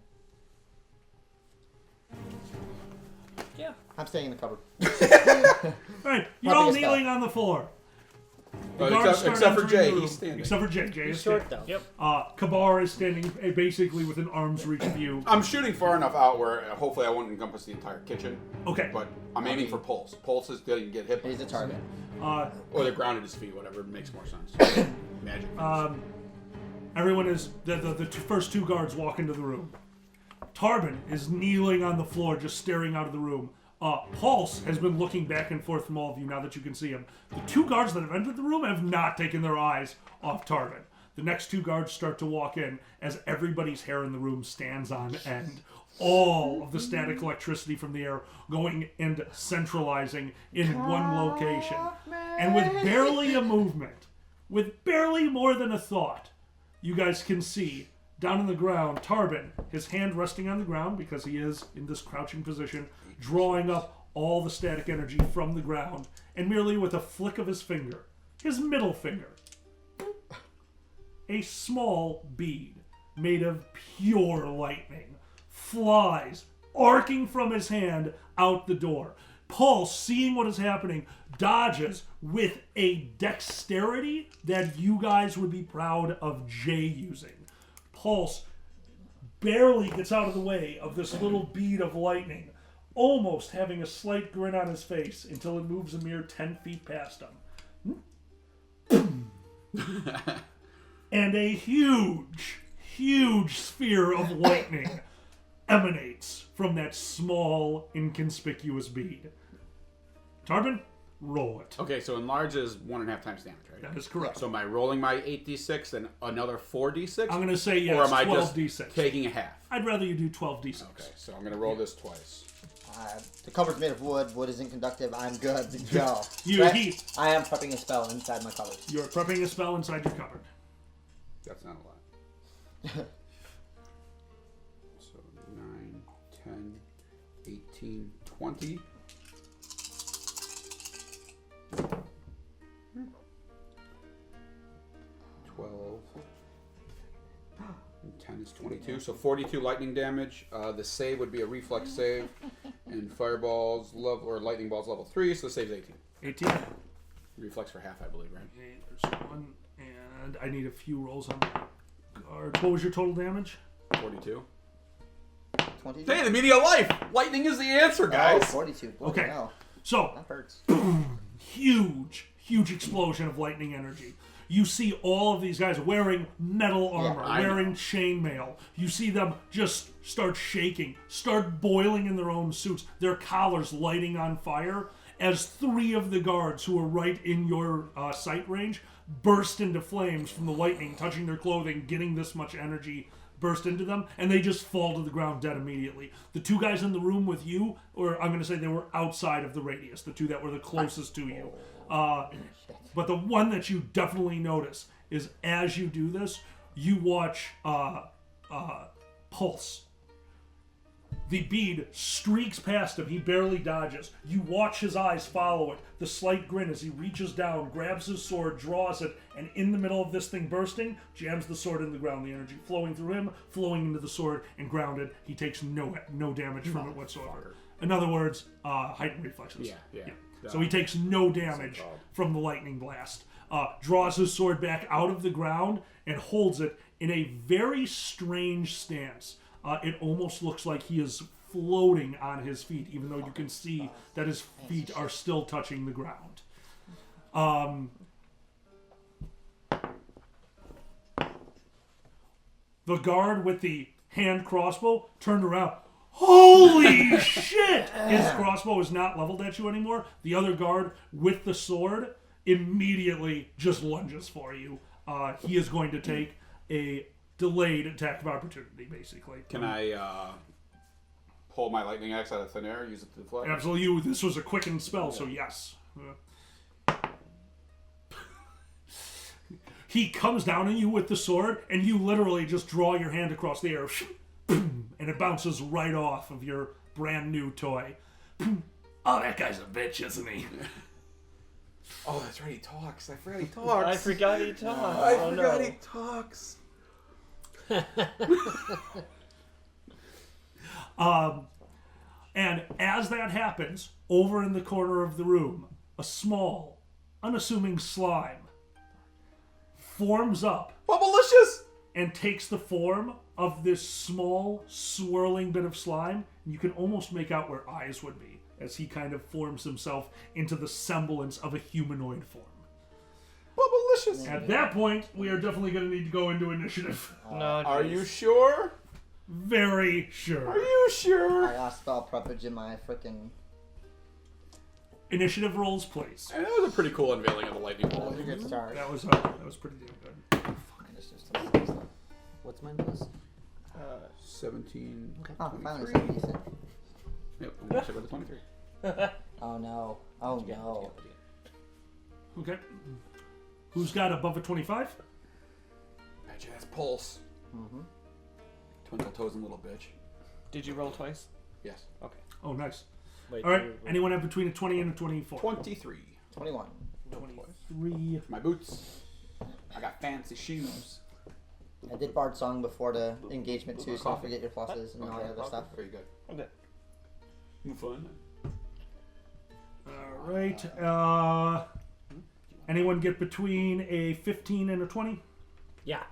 [SPEAKER 3] Yeah.
[SPEAKER 2] I'm staying in the cupboard.
[SPEAKER 1] All right, you're
[SPEAKER 2] Popping
[SPEAKER 1] all
[SPEAKER 2] a spell.
[SPEAKER 1] kneeling on the floor. The
[SPEAKER 5] But
[SPEAKER 1] guards
[SPEAKER 5] except
[SPEAKER 1] start
[SPEAKER 5] for
[SPEAKER 1] entering
[SPEAKER 5] Jay,
[SPEAKER 1] the room.
[SPEAKER 5] he's standing.
[SPEAKER 1] Except for Jay. Jay is
[SPEAKER 4] He's short
[SPEAKER 1] standing.
[SPEAKER 4] though.
[SPEAKER 3] Yep.
[SPEAKER 1] Kabar is standing basically within arm's reach of you.
[SPEAKER 5] I'm shooting far enough out where hopefully I won't encompass the entire kitchen.
[SPEAKER 1] Okay.
[SPEAKER 5] But I'm aiming for Pulse. Pulse is going to get hit by
[SPEAKER 2] He's a
[SPEAKER 5] this.
[SPEAKER 2] target.
[SPEAKER 5] Or they're grounded his feet, whatever makes more sense. Magic.
[SPEAKER 1] Everyone is the first 2 guards walk into the room. Tarbin is kneeling on the floor, just staring out of the room. Pulse has been looking back and forth from all of you now that you can see him. The 2 guards that have entered the room have not taken their eyes off Tarbin. The next 2 guards start to walk in as everybody's hair in the room stands on end. All of the static electricity from the air going and centralizing in one location. And with barely a movement, with barely more than a thought, you guys can see down on the ground, Tarbin, his hand resting on the ground because he is in this crouching position, drawing up all the static energy from the ground, and merely with a flick of his finger, his middle finger, a small bead made of pure lightning flies, arcing from his hand out the door. Pulse, seeing what is happening, dodges with a dexterity that you guys would be proud of Jay using. Pulse barely gets out of the way of this little bead of lightning, almost having a slight grin on his face until it moves a mere 10 feet past him. And a huge sphere of lightning emanates from that small, inconspicuous bead. Tarbin, roll it.
[SPEAKER 5] Okay, so enlarge is 1.5 times damage, right?
[SPEAKER 1] That is correct.
[SPEAKER 5] So am I rolling my 8d6 and another 4d6?
[SPEAKER 1] I'm going to say yes,
[SPEAKER 5] or am I
[SPEAKER 1] 12d6.
[SPEAKER 5] just taking a half?
[SPEAKER 1] I'd rather you do 12d6.
[SPEAKER 5] Okay, so I'm going to roll this twice.
[SPEAKER 2] The cupboard's made of wood. Wood isn't conductive. I'm good to go.
[SPEAKER 1] I
[SPEAKER 2] am prepping a spell inside my cupboard.
[SPEAKER 1] You're prepping a spell inside your cupboard.
[SPEAKER 5] That's not a lot. So 9, 10, 18, 20. Hmm. 12. And 10 is 22. So 42 lightning damage. The save would be a reflex save. And fireballs level or lightning balls level 3, so the save's 18.
[SPEAKER 1] 18.
[SPEAKER 5] Reflex for half, I believe, right?
[SPEAKER 1] Okay, there's 1, and I need a few rolls on the guard. What was your total damage?
[SPEAKER 5] 42.
[SPEAKER 2] 22.
[SPEAKER 5] Hey, the meaning of life! Lightning is the answer, guys!
[SPEAKER 2] Oh, 42. Bloody
[SPEAKER 1] Okay.
[SPEAKER 2] hell.
[SPEAKER 1] So,
[SPEAKER 2] That hurts.
[SPEAKER 1] huge explosion of lightning energy. You see all of these guys wearing metal armor, wearing chainmail. You see them just start shaking, start boiling in their own suits, their collars lighting on fire, as 3 of the guards who are right in your sight range burst into flames from the lightning, touching their clothing, getting this much energy burst into them, and they just fall to the ground dead immediately. The 2 guys in the room with you, or I'm going to say they were outside of the radius, the 2 that were the closest to you. But the one that you definitely notice is as you do this, you watch Pulse. The bead streaks past him. He barely dodges. You watch his eyes follow it. The slight grin as he reaches down, grabs his sword, draws it, and in the middle of this thing bursting, jams the sword in the ground. The energy flowing through him, flowing into the sword, and grounded. He takes no damage from it whatsoever. In other words, heightened reflexes.
[SPEAKER 5] Yeah.
[SPEAKER 1] So he takes no damage from the lightning blast. Draws his sword back out of the ground and holds it in a very strange stance. It almost looks like he is floating on his feet, even though you can see that his feet are still touching the ground. The guard with the hand crossbow turned around. Holy shit! His crossbow is not leveled at you anymore. The other guard with the sword immediately just lunges for you. He is going to take a delayed attack of opportunity, basically.
[SPEAKER 5] Can I pull my lightning axe out of thin air, use it to deflect?
[SPEAKER 1] Absolutely. This was a quickened spell, so yes. He comes down on you with the sword, and you literally just draw your hand across the air, and it bounces right off of your brand new toy. Oh, that guy's a bitch, isn't he?
[SPEAKER 5] Oh, that's right, he talks. I forgot he talks.
[SPEAKER 3] I forgot he talks.
[SPEAKER 5] I forgot he talks.
[SPEAKER 1] And as that happens, over in the corner of the room, a small, unassuming slime forms up
[SPEAKER 5] Bubblicious!
[SPEAKER 1] and takes the form of this small, swirling bit of slime. And you can almost make out where eyes would be as he kind of forms himself into the semblance of a humanoid form.
[SPEAKER 5] Bubblicious!
[SPEAKER 1] At that point, we are definitely going to need to go into initiative.
[SPEAKER 3] No,
[SPEAKER 5] Are
[SPEAKER 3] geez.
[SPEAKER 5] you sure?
[SPEAKER 1] Very sure.
[SPEAKER 5] Are you sure?
[SPEAKER 2] I lost spell preppage in my frickin'.
[SPEAKER 1] Initiative rolls, please.
[SPEAKER 5] And that was a pretty cool unveiling of the lightning
[SPEAKER 2] That
[SPEAKER 5] bolt.
[SPEAKER 2] was a good start.
[SPEAKER 1] That was pretty damn good.
[SPEAKER 4] What's mine plus?
[SPEAKER 5] 17.
[SPEAKER 2] Oh, finally
[SPEAKER 5] 23.
[SPEAKER 2] something decent.
[SPEAKER 5] Yep, I'm going to check with the 23.
[SPEAKER 2] Oh no. Oh no.
[SPEAKER 1] Okay. Who's got above a 25?
[SPEAKER 5] Betcha that's Pulse.
[SPEAKER 2] Mm-hmm.
[SPEAKER 5] Twinkle toes and little bitch.
[SPEAKER 3] Did you roll twice?
[SPEAKER 5] Yes.
[SPEAKER 3] Okay.
[SPEAKER 1] Oh, nice.
[SPEAKER 4] Wait,
[SPEAKER 1] All right. Anyone have between a 20 and a 24?
[SPEAKER 5] 23.
[SPEAKER 2] 21.
[SPEAKER 1] 23.
[SPEAKER 5] My boots. I got fancy shoes.
[SPEAKER 2] I did Bard Song before the engagement too, so don't forget your pluses and all that other stuff.
[SPEAKER 5] Very good.
[SPEAKER 3] Okay.
[SPEAKER 5] Move fun.
[SPEAKER 1] All right. Anyone get between a 15 and a 20?
[SPEAKER 4] Yeah.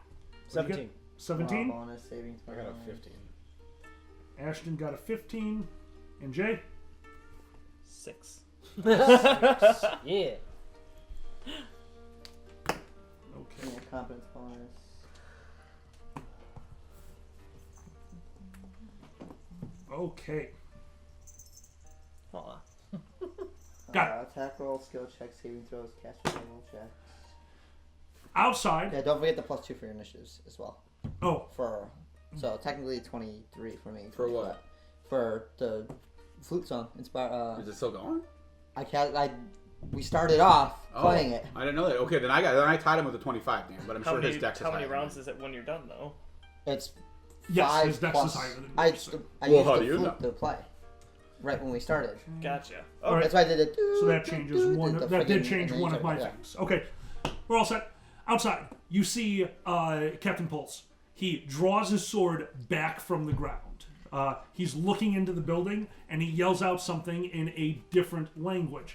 [SPEAKER 1] What'd you get?
[SPEAKER 4] 17.
[SPEAKER 1] 17?
[SPEAKER 2] Bonus saving throw.
[SPEAKER 6] I got a 15.
[SPEAKER 1] Ashton got a 15. And Jay?
[SPEAKER 3] 6.
[SPEAKER 4] Yeah.
[SPEAKER 1] Okay.
[SPEAKER 2] Yeah, competence bonus.
[SPEAKER 1] Okay.
[SPEAKER 3] Aw.
[SPEAKER 1] Got
[SPEAKER 2] Attack roll, skill checks, saving throws, caster level checks.
[SPEAKER 1] Outside.
[SPEAKER 2] Yeah, don't forget the +2 for your initiatives as well.
[SPEAKER 1] Oh,
[SPEAKER 2] So technically 23 for me.
[SPEAKER 5] For what?
[SPEAKER 2] For the flute song.
[SPEAKER 5] Is it still going?
[SPEAKER 2] We started off playing it.
[SPEAKER 5] I didn't know that. Okay, then I tied him with a 25, Dan, but I'm sure his dex is
[SPEAKER 3] How many
[SPEAKER 5] higher
[SPEAKER 3] rounds
[SPEAKER 5] than
[SPEAKER 3] is it when you're done, though?
[SPEAKER 2] It's
[SPEAKER 1] yes,
[SPEAKER 2] 5
[SPEAKER 1] his dex
[SPEAKER 2] plus.
[SPEAKER 1] is higher than
[SPEAKER 2] I
[SPEAKER 1] yours.
[SPEAKER 2] I
[SPEAKER 5] Well,
[SPEAKER 2] used
[SPEAKER 5] how
[SPEAKER 2] the
[SPEAKER 5] do you
[SPEAKER 2] flute
[SPEAKER 5] know?
[SPEAKER 2] to play right when we started.
[SPEAKER 3] Gotcha.
[SPEAKER 1] All right.
[SPEAKER 2] That's why I did it.
[SPEAKER 1] So that changes one.
[SPEAKER 2] the
[SPEAKER 1] That did
[SPEAKER 2] friggin'
[SPEAKER 1] change one of my
[SPEAKER 2] yeah.
[SPEAKER 1] things. Okay, we're all set. Outside, you see Captain Pulse. He draws his sword back from the ground. He's looking into the building, and he yells out something in a different language.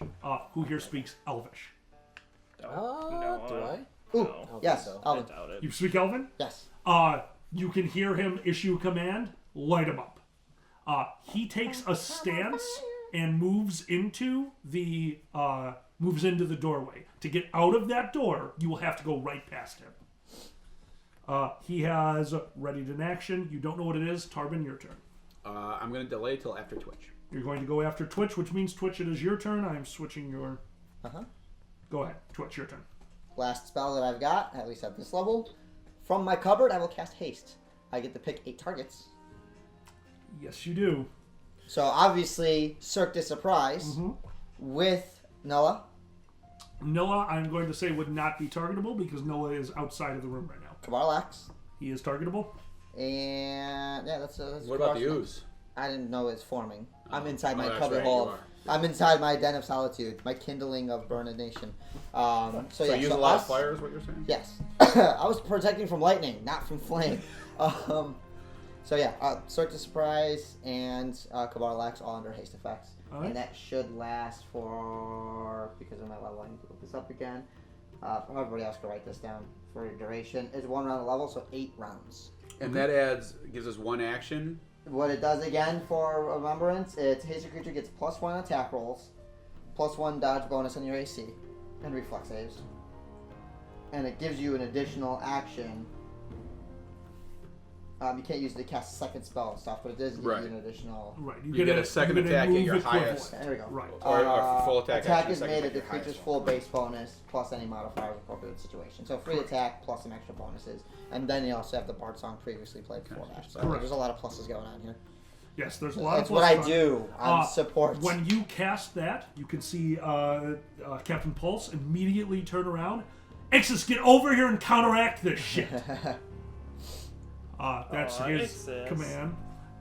[SPEAKER 1] Who here speaks Elvish?
[SPEAKER 4] Do I?
[SPEAKER 2] Ooh,
[SPEAKER 3] No.
[SPEAKER 2] yes,
[SPEAKER 4] so.
[SPEAKER 3] I
[SPEAKER 2] Alvin.
[SPEAKER 3] doubt it.
[SPEAKER 1] You speak Elven?
[SPEAKER 2] Yes.
[SPEAKER 1] You can hear him issue a command. Light him up. He takes a stance and moves into the moves into the doorway. To get out of that door, you will have to go right past him. He has readied an action. You don't know what it is. Tarbin, your turn.
[SPEAKER 5] I'm going to delay till after Twitch.
[SPEAKER 1] You're going to go after Twitch, which means Twitch, it is your turn. I am switching your...
[SPEAKER 2] Uh-huh.
[SPEAKER 1] Go ahead. Twitch, your turn.
[SPEAKER 2] Last spell that I've got, at least at this level. From my cupboard, I will cast Haste. I get to pick 8 targets.
[SPEAKER 1] Yes, you do.
[SPEAKER 2] So obviously, Cirque de Surprise
[SPEAKER 1] Mm-hmm.
[SPEAKER 2] with Noah.
[SPEAKER 1] Noah, I'm going to say, would not be targetable because Noah is outside of the room right now.
[SPEAKER 2] Kabarlax.
[SPEAKER 1] He is targetable.
[SPEAKER 2] And yeah, that's
[SPEAKER 5] What about the ooze?
[SPEAKER 2] I didn't know it's forming. I'm inside
[SPEAKER 5] Oh,
[SPEAKER 2] my
[SPEAKER 5] that's
[SPEAKER 2] cubby
[SPEAKER 5] right,
[SPEAKER 2] hole.
[SPEAKER 5] you are.
[SPEAKER 2] I'm inside my den of solitude, my kindling of burnation.
[SPEAKER 5] So
[SPEAKER 2] Yeah,
[SPEAKER 5] you use
[SPEAKER 2] so
[SPEAKER 5] a lot
[SPEAKER 2] us-
[SPEAKER 5] of fire is what you're saying?
[SPEAKER 2] Yes. I was protecting from lightning, not from flame. So yeah, Cirque de Surprise and Kabarlax all under haste effects.
[SPEAKER 1] All right.
[SPEAKER 2] And that should last for, because of my level, I need to look this up again. Everybody else can write this down. For duration, is 1 round a level, so 8 rounds.
[SPEAKER 5] And that gives us 1 action.
[SPEAKER 2] What it does again for Remembrance, it's hasted creature gets +1 attack rolls, +1 dodge bonus on your AC, and reflex saves. And it gives you an additional action. You can't use it to cast a second spell and stuff, but it does give
[SPEAKER 5] Right.
[SPEAKER 2] you an additional.
[SPEAKER 1] Right.
[SPEAKER 5] You get a second attack at
[SPEAKER 1] move
[SPEAKER 5] your
[SPEAKER 1] equivalent.
[SPEAKER 5] highest.
[SPEAKER 2] There we go.
[SPEAKER 1] Right.
[SPEAKER 5] Or full attack
[SPEAKER 2] Attack
[SPEAKER 5] action,
[SPEAKER 2] is
[SPEAKER 5] second
[SPEAKER 2] made
[SPEAKER 5] attack
[SPEAKER 2] at the
[SPEAKER 5] your highest
[SPEAKER 2] creature's
[SPEAKER 5] one.
[SPEAKER 2] full base bonus plus any modifiers appropriate to the situation. So free attack plus some extra bonuses, and then you also have the Bard song previously played before that. So
[SPEAKER 1] Correct.
[SPEAKER 2] there's a lot of pluses going on here.
[SPEAKER 1] Yes, there's a lot
[SPEAKER 2] That's
[SPEAKER 1] of
[SPEAKER 2] what I
[SPEAKER 1] plus on it.
[SPEAKER 2] do. I'm support.
[SPEAKER 1] When you cast that, you can see Captain Pulse immediately turn around. Ixis, get over here and counteract this shit. That's his
[SPEAKER 3] Ixis.
[SPEAKER 1] command.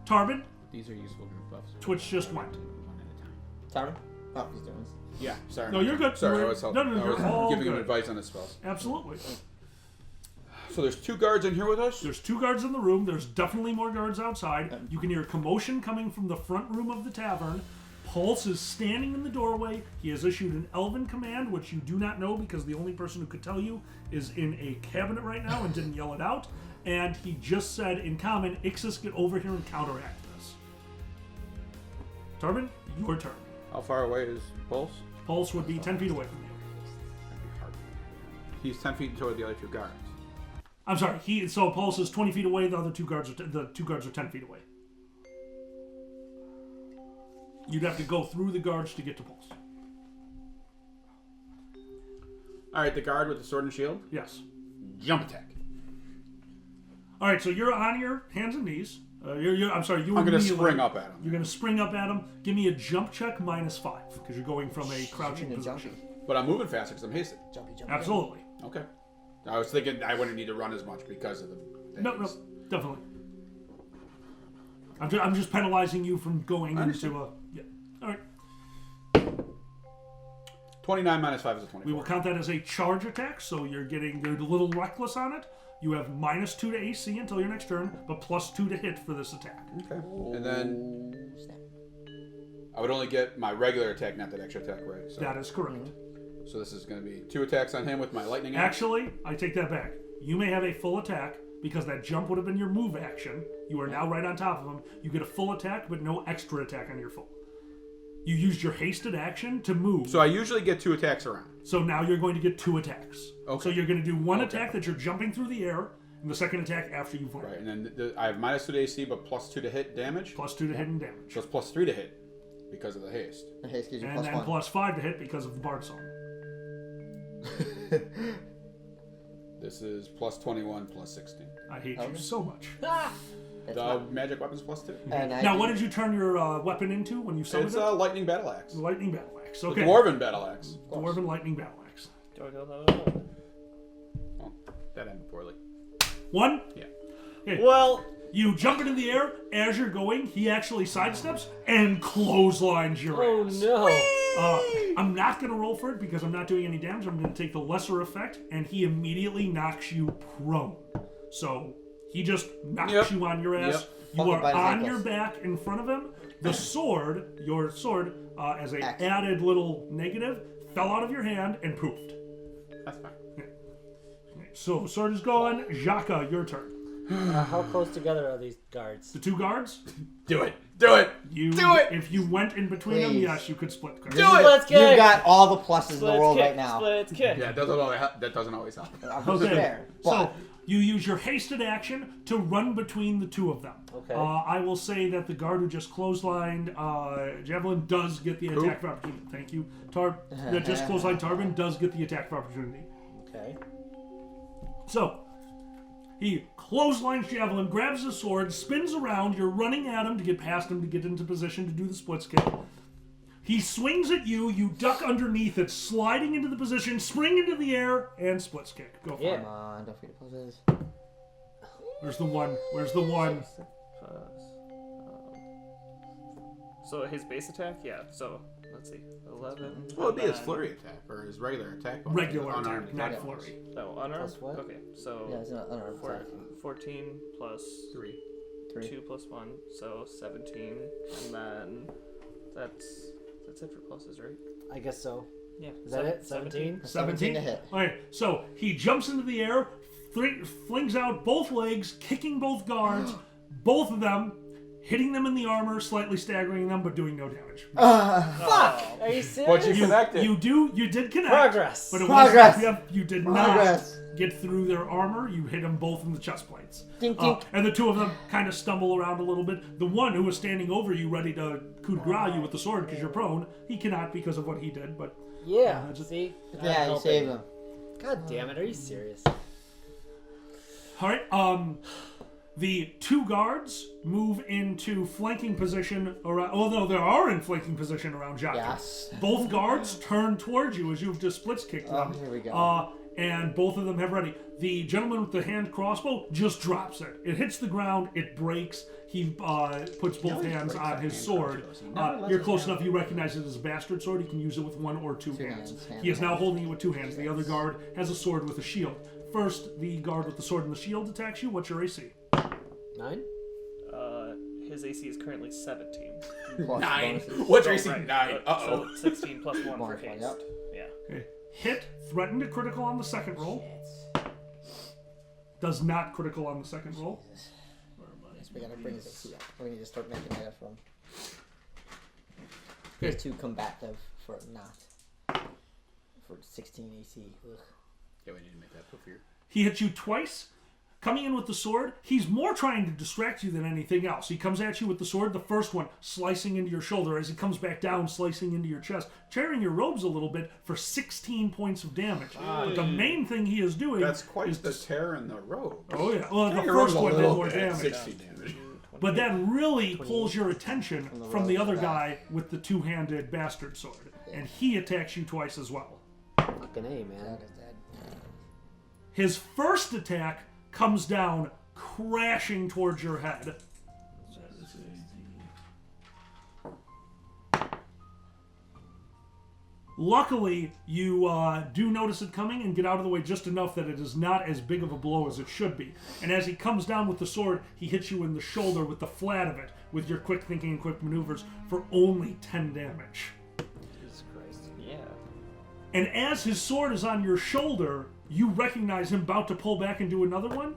[SPEAKER 1] Tarbin,
[SPEAKER 5] These are useful group buffs.
[SPEAKER 1] Twitch just went.
[SPEAKER 5] One at a time.
[SPEAKER 2] Tarvin? Oh, he's doing this.
[SPEAKER 5] Yeah, sorry.
[SPEAKER 1] No, you're good.
[SPEAKER 5] Sorry, I
[SPEAKER 1] You're-
[SPEAKER 5] was helping.
[SPEAKER 1] no, no,
[SPEAKER 5] I
[SPEAKER 1] you're
[SPEAKER 5] was
[SPEAKER 1] all
[SPEAKER 5] giving him
[SPEAKER 1] good.
[SPEAKER 5] advice on his spells.
[SPEAKER 1] Absolutely.
[SPEAKER 5] So there's 2 guards in here with us?
[SPEAKER 1] There's 2 guards in the room. There's definitely more guards outside. You can hear commotion coming from the front room of the tavern. Pulse is standing in the doorway. He has issued an elven command, which you do not know because the only person who could tell you is in a cabinet right now and didn't yell it out. And he just said in common, Ixis, get over here and counteract this. Tarbin, your turn.
[SPEAKER 5] How far away is Pulse?
[SPEAKER 1] Pulse would be 10 feet away from you.
[SPEAKER 5] That'd be hard. He's 10 feet toward the other 2 guards.
[SPEAKER 1] I'm sorry. So Pulse is 20 feet away. The other 2 guards the 2 guards are 10 feet away. You'd have to go through the guards to get to Pulse.
[SPEAKER 5] Alright, the guard with the sword and shield.
[SPEAKER 1] Yes.
[SPEAKER 5] Jump attack.
[SPEAKER 1] All right. So you're on your hands and knees. I'm sorry. You.
[SPEAKER 5] I'm going to
[SPEAKER 1] immediately-
[SPEAKER 5] spring up at him.
[SPEAKER 1] You're going to spring up at him. Give me a jump check -5 because you're going from a crouching
[SPEAKER 2] Jumpy,
[SPEAKER 1] position.
[SPEAKER 2] jumpy.
[SPEAKER 5] But I'm moving faster because I'm hasted.
[SPEAKER 2] Jumpy, jumpy.
[SPEAKER 1] Absolutely.
[SPEAKER 5] Okay. I was thinking I wouldn't need to run as much because of the
[SPEAKER 1] No,
[SPEAKER 5] haste.
[SPEAKER 1] definitely. I'm just penalizing you from going
[SPEAKER 5] I understand.
[SPEAKER 1] into a. Yeah. All right.
[SPEAKER 5] 29 minus 5 is a 24.
[SPEAKER 1] We will count that as a charge attack, so you're a little reckless on it. You have -2 to AC until your next turn, but +2 to hit for this attack.
[SPEAKER 5] Okay. And then
[SPEAKER 2] Oh, snap.
[SPEAKER 5] I would only get my regular attack, not that extra attack, right? So,
[SPEAKER 1] That is correct.
[SPEAKER 5] so this is going to be 2 attacks on him with my lightning axe.
[SPEAKER 1] Actually, I take that back. You may have a full attack because that jump would have been your move action. You are now right on top of him. You get a full attack, but no extra attack on your full. You used your hasted action to move.
[SPEAKER 5] So I usually get 2 attacks around.
[SPEAKER 1] So now you're going to get 2 attacks.
[SPEAKER 5] Okay.
[SPEAKER 1] So you're going to do one
[SPEAKER 5] Okay.
[SPEAKER 1] attack that you're jumping through the air, and the second attack after you've landed.
[SPEAKER 5] Right, and then I have -2 to AC, but +2 to hit damage.
[SPEAKER 1] +2 to hit and damage.
[SPEAKER 5] So it's +3 to hit because of the haste.
[SPEAKER 2] And haste gives you
[SPEAKER 1] And then
[SPEAKER 2] +1.
[SPEAKER 1] +5 to hit because of the Bard Song.
[SPEAKER 5] This is +21, +16.
[SPEAKER 1] I hate
[SPEAKER 2] Okay.
[SPEAKER 1] you so much.
[SPEAKER 2] It's
[SPEAKER 5] The
[SPEAKER 2] not-
[SPEAKER 5] magic weapons +2.
[SPEAKER 2] and I
[SPEAKER 1] Now,
[SPEAKER 2] do-
[SPEAKER 1] what did you turn your weapon into when you summoned
[SPEAKER 5] It's
[SPEAKER 1] it?
[SPEAKER 5] a lightning battle axe.
[SPEAKER 1] Lightning Battle Axe.
[SPEAKER 5] The
[SPEAKER 1] Okay.
[SPEAKER 5] dwarven battle axe.
[SPEAKER 1] Dwarven Lightning Battle Axe.
[SPEAKER 3] Do I go that way?
[SPEAKER 5] Oh, that ended poorly.
[SPEAKER 1] 1.
[SPEAKER 5] Yeah.
[SPEAKER 1] Okay.
[SPEAKER 3] Well,
[SPEAKER 1] You jump into the air. As you're going, he actually sidesteps and clotheslines your
[SPEAKER 4] Oh
[SPEAKER 1] ass.
[SPEAKER 4] no!
[SPEAKER 1] I'm not going to roll for it because I'm not doing any damage. I'm going to take the lesser effect, and he immediately knocks you prone. So he just knocks
[SPEAKER 5] Yep.
[SPEAKER 1] you on your ass.
[SPEAKER 5] Yep.
[SPEAKER 1] You
[SPEAKER 2] Fucking
[SPEAKER 1] are
[SPEAKER 2] bite his
[SPEAKER 1] on
[SPEAKER 2] ankles.
[SPEAKER 1] your back in front of him. The sword, your sword, as a
[SPEAKER 2] Axe.
[SPEAKER 1] added little negative, fell out of your hand and poofed.
[SPEAKER 5] That's fine.
[SPEAKER 1] So sword is gone. Jaka, your turn.
[SPEAKER 4] How close together are these guards?
[SPEAKER 1] The two guards.
[SPEAKER 5] Do it. Do it.
[SPEAKER 1] You
[SPEAKER 5] Do it!
[SPEAKER 1] If you went in between them,
[SPEAKER 2] Please.
[SPEAKER 1] yes, you could split guards.
[SPEAKER 5] Do it!
[SPEAKER 3] Let's
[SPEAKER 2] You've
[SPEAKER 3] kick.
[SPEAKER 2] got all the pluses in the
[SPEAKER 3] Let's
[SPEAKER 2] world
[SPEAKER 3] kick.
[SPEAKER 2] right now.
[SPEAKER 3] Let's kick.
[SPEAKER 5] Yeah, that doesn't always help.
[SPEAKER 2] I'm
[SPEAKER 1] Okay.
[SPEAKER 2] fair.
[SPEAKER 1] So
[SPEAKER 2] But
[SPEAKER 1] you use your hasted action to run between the two of them.
[SPEAKER 4] Okay.
[SPEAKER 1] I will say that the guard who just clotheslined Javelin does get the attack of opportunity. Thank you. That just clotheslined Tarbin does get the attack of opportunity.
[SPEAKER 4] Okay.
[SPEAKER 1] So he clotheslines Javelin, grabs his sword, spins around. You're running at him to get past him to get into position to do the splits kick. He swings at you. You duck underneath it, sliding into the position, spring into the air, and splits kick. Go for
[SPEAKER 4] Yeah.
[SPEAKER 1] it.
[SPEAKER 2] come on, don't forget pluses.
[SPEAKER 1] Where's the one? Where's the one?
[SPEAKER 3] So his base attack, yeah. So let's see, 11.
[SPEAKER 5] Well, it'd be his
[SPEAKER 3] nine.
[SPEAKER 5] flurry attack or his regular attack. bonus.
[SPEAKER 1] Regular
[SPEAKER 5] Unarmed
[SPEAKER 1] attack, not
[SPEAKER 5] attack.
[SPEAKER 1] flurry.
[SPEAKER 3] No, unarmed.
[SPEAKER 4] Plus what?
[SPEAKER 3] Okay, so
[SPEAKER 2] Yeah, it's not unarmed
[SPEAKER 3] four-
[SPEAKER 2] attack.
[SPEAKER 3] 14 plus
[SPEAKER 5] 3.
[SPEAKER 3] 2 plus 1, so 17, and then that's it for pluses, right?
[SPEAKER 4] I guess so.
[SPEAKER 3] Yeah.
[SPEAKER 4] Is that it? 17?
[SPEAKER 2] 17 to hit.
[SPEAKER 1] Okay, so he jumps into the air, flings out both legs, kicking both guards, both of them, hitting them in the armor, slightly staggering them, but doing no damage.
[SPEAKER 4] Fuck! Are you serious?
[SPEAKER 5] What'd you connect it?
[SPEAKER 1] You did connect.
[SPEAKER 4] Progress.
[SPEAKER 1] But it
[SPEAKER 2] Progress.
[SPEAKER 1] was you did
[SPEAKER 2] Progress.
[SPEAKER 1] not get through their armor. You hit them both in the chest plates.
[SPEAKER 2] Dink, dink.
[SPEAKER 1] And the two of them kind of stumble around a little bit. The one who was standing over you, ready to coup de grace you with the sword because you're prone, he cannot because of what he did. But
[SPEAKER 4] Yeah.
[SPEAKER 1] just-
[SPEAKER 4] See? I'm
[SPEAKER 2] Yeah, you
[SPEAKER 4] helping.
[SPEAKER 2] saved him.
[SPEAKER 4] God damn it! Are you serious?
[SPEAKER 1] all right, the two guards move into flanking position around. Although they are in flanking position around Jacques.
[SPEAKER 2] Yes.
[SPEAKER 1] Both guards turn towards you as you've just splits kicked them.
[SPEAKER 2] Here we go.
[SPEAKER 1] And both of them have ready. The gentleman with the hand crossbow just drops it. It hits the ground. It breaks. He puts both hands on his sword. You're close enough. You recognize it as a bastard sword. He can use it with one or two hands. He is now holding it with two hands. The other guard has a sword with a shield. First, the guard with the sword and the shield attacks you. What's your AC?
[SPEAKER 4] 9?
[SPEAKER 3] His AC is currently 17.
[SPEAKER 2] Plus
[SPEAKER 5] 9.
[SPEAKER 2] bonuses.
[SPEAKER 5] What's your
[SPEAKER 3] Oh,
[SPEAKER 5] AC?
[SPEAKER 3] right.
[SPEAKER 5] 9. Uh-oh.
[SPEAKER 3] So 16 plus 1 for
[SPEAKER 2] Minus one,
[SPEAKER 3] haste.
[SPEAKER 2] yep.
[SPEAKER 3] Yeah.
[SPEAKER 1] Okay. Hit, threaten to critical on the second roll. Does not critical on the second roll.
[SPEAKER 2] Yes, we gotta bring his AC up. We need to start making that from.
[SPEAKER 1] Okay.
[SPEAKER 2] He's too combative for not. For 16 AC. Ugh.
[SPEAKER 5] Yeah, we need to make that poofier.
[SPEAKER 1] He hits you twice. Coming in with the sword, he's more trying to distract you than anything else. He comes at you with the sword, the first one slicing into your shoulder. As he comes back down, slicing into your chest, tearing your robes a little bit for 16 points of damage. But the main thing he is doing
[SPEAKER 5] That's quite
[SPEAKER 1] is
[SPEAKER 5] the tear in the robe.
[SPEAKER 1] Oh yeah, well the
[SPEAKER 5] Your robe's
[SPEAKER 1] first
[SPEAKER 5] a
[SPEAKER 1] one did
[SPEAKER 5] little
[SPEAKER 1] more
[SPEAKER 5] bit,
[SPEAKER 1] damage.
[SPEAKER 5] 60 damage.
[SPEAKER 1] But that really pulls your attention from the other guy with the two-handed bastard sword. And he attacks you twice as well.
[SPEAKER 4] Fucking A, man.
[SPEAKER 2] That is dead.
[SPEAKER 1] His first attack comes down, crashing towards your head. Luckily, you do notice it coming and get out of the way just enough that it is not as big of a blow as it should be. And as he comes down with the sword, he hits you in the shoulder with the flat of it, with your quick thinking and quick maneuvers, for only 10 damage.
[SPEAKER 4] Jesus Christ.
[SPEAKER 3] Yeah.
[SPEAKER 1] And as his sword is on your shoulder, you recognize him about to pull back and do another one,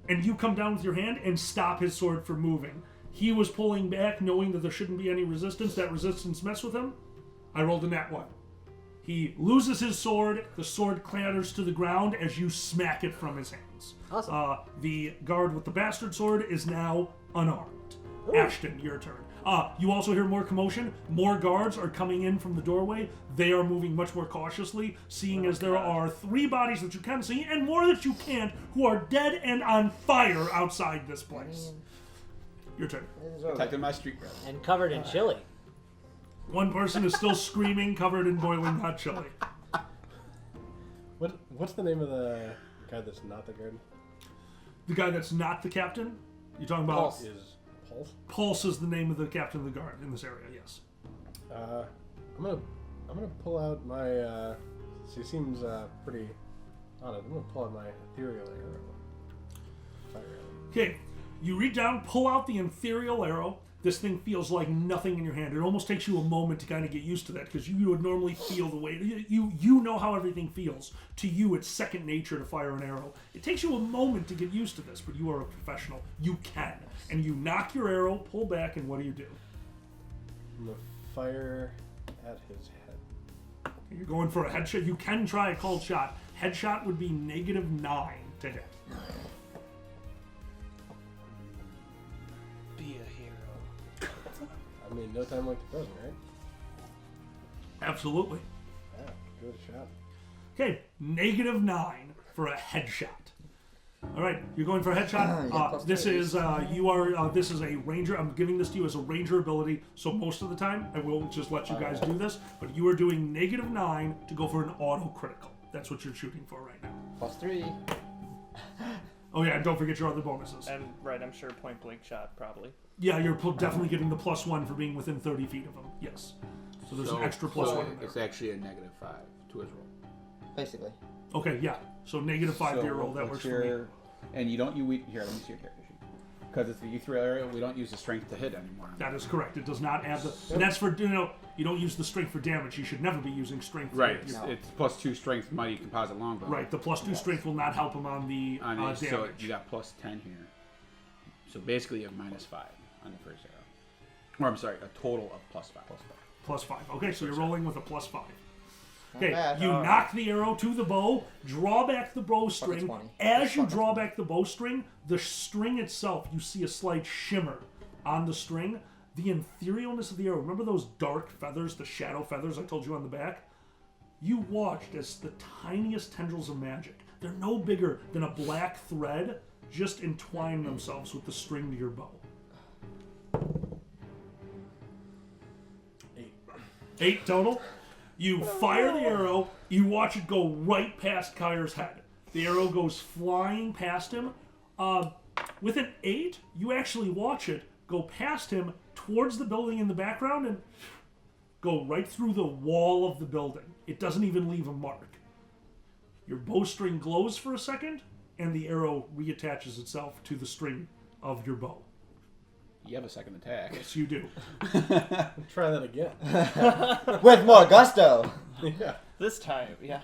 [SPEAKER 1] and you come down with your hand and stop his sword from moving. He was pulling back, knowing that there shouldn't be any resistance. That resistance messed with him. I rolled a nat 1. He loses his sword. The sword clatters to the ground as you smack it from his hands.
[SPEAKER 4] Awesome.
[SPEAKER 1] The guard with the bastard sword is now unarmed. Ashton, your turn. You also hear more commotion. More guards are coming in from the doorway. They are moving much more cautiously, seeing as there are 3 bodies that you can see and more that you can't, who are dead and on fire outside this place. Your turn.
[SPEAKER 5] Protecting my street cred.
[SPEAKER 4] And covered in chili.
[SPEAKER 1] One person is still screaming, covered in boiling hot chili.
[SPEAKER 6] What's the name of the guy that's not the guard?
[SPEAKER 1] The guy that's not the captain? You're talking about...
[SPEAKER 5] Pulse.
[SPEAKER 6] Is Pulse?
[SPEAKER 1] Pulse is the name of the captain of the guard in this area, yes.
[SPEAKER 6] I'm gonna pull out my. She seems pretty on it. I'm gonna pull out my ethereal arrow. Fire arrow.
[SPEAKER 1] Okay, you reach down, pull out the ethereal arrow. this thing feels like nothing in your hand. It almost takes you a moment to kind of get used to that because you would normally feel the weight. You know how everything feels. To you, it's second nature to fire an arrow. It takes you a moment to get used to this, but you are a professional. You can. And you knock your arrow, pull back, and what do you do?
[SPEAKER 6] I'm gonna fire at his head.
[SPEAKER 1] You're going for a headshot. You can try a cold shot. Headshot would be -9 to hit.
[SPEAKER 4] Be a hero.
[SPEAKER 6] I mean, no time like the present, right?
[SPEAKER 1] Absolutely.
[SPEAKER 6] Yeah, good shot.
[SPEAKER 1] Okay, -9 for a headshot. All right, you're going for a headshot. This is this is a ranger. I'm giving this to you as a ranger ability. So most of the time, I will just let you guys do this. But you are doing -9 to go for an auto critical. That's what you're shooting for right now.
[SPEAKER 2] +3.
[SPEAKER 1] Oh yeah, and don't forget your other bonuses.
[SPEAKER 3] And right, I'm sure point blank shot probably.
[SPEAKER 1] Yeah, you're definitely getting the +1 for being within 30 feet of him. Yes. So there's an extra +1 in there.
[SPEAKER 5] It's actually a -5 to his roll.
[SPEAKER 2] Basically.
[SPEAKER 1] Okay, yeah. So -5 to your roll. That
[SPEAKER 5] what's
[SPEAKER 1] works for me.
[SPEAKER 5] And you don't here. Let me see your character sheet. Because it's the U3 area, we don't use the strength to hit anymore.
[SPEAKER 1] That is correct. It does not add the. And that's for you don't use the strength for damage. You should never be using strength.
[SPEAKER 5] Right.
[SPEAKER 1] For
[SPEAKER 5] It's, it's +2 strength mighty composite longbow.
[SPEAKER 1] Right. The +2 strength will not help him on the damage.
[SPEAKER 5] So you got +10 here. So basically you have -5 on the first arrow. Or I'm sorry, a total of +5.
[SPEAKER 1] +5. Okay, so you're rolling with a +5. Okay,
[SPEAKER 2] bad.
[SPEAKER 1] you knock the arrow to the bow, draw back the bowstring.
[SPEAKER 2] 20.
[SPEAKER 1] As you draw back the bowstring, the string itself, you see a slight shimmer on the string. The etherealness of the arrow, remember those dark feathers, the shadow feathers I told you on the back? You watched as the tiniest tendrils of magic, they're no bigger than a black thread, just entwine themselves with the string to your bow. 8 total. You fire the arrow, you watch it go right past Kyre's head. The arrow goes flying past him. With an 8, you actually watch it go past him towards the building in the background and go right through the wall of the building. It doesn't even leave a mark. Your bowstring glows for a second, and the arrow reattaches itself to the string of your bow.
[SPEAKER 5] You have a second attack.
[SPEAKER 1] Yes, you do.
[SPEAKER 6] Try that again.
[SPEAKER 2] With more gusto.
[SPEAKER 6] Yeah.
[SPEAKER 3] This time, yeah.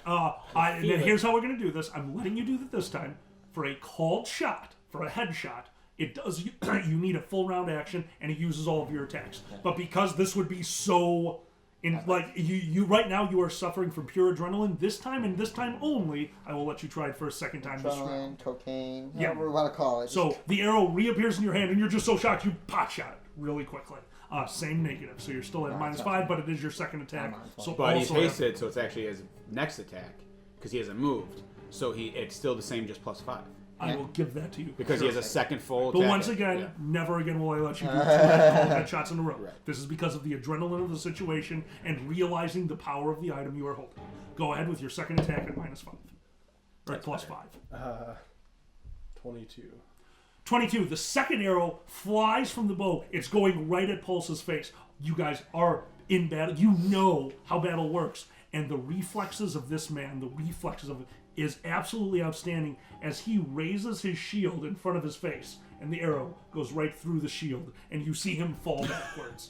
[SPEAKER 1] And then here's how we're going to do this. I'm letting you do it this time. For a called shot, for a headshot, it does you need a full round action, and it uses all of your attacks. Yeah. But because this would be so... you right now you are suffering from pure adrenaline. This time and this time only, I will let you try it for a second time this round.
[SPEAKER 2] Adrenaline, cocaine,
[SPEAKER 1] Yeah.
[SPEAKER 2] whatever we want to call it.
[SPEAKER 1] So the arrow reappears in your hand, and you're just so shocked you pot shot it really quickly. Same negative, so you're still at -5, but it is your second attack. So
[SPEAKER 5] But he's
[SPEAKER 1] also
[SPEAKER 5] hasted, so it's actually his next attack because he hasn't moved. So it's still the same, just +5
[SPEAKER 1] I will give that to you
[SPEAKER 5] because he has a second full.
[SPEAKER 1] But
[SPEAKER 5] attack.
[SPEAKER 1] once again,
[SPEAKER 5] Yeah.
[SPEAKER 1] never again will I let you do 2 headshots in a row.
[SPEAKER 5] Right.
[SPEAKER 1] This is because of the adrenaline of the situation and realizing the power of the item you are holding. Go ahead with your second attack at -5. Or at +5.
[SPEAKER 6] 22.
[SPEAKER 1] 22. The second arrow flies from the bow. It's going right at Pulse's face. You guys are in battle. You know how battle works. And the reflexes of this man, the reflexes of it, is absolutely outstanding as he raises his shield in front of his face. And the arrow goes right through the shield. And you see him fall backwards.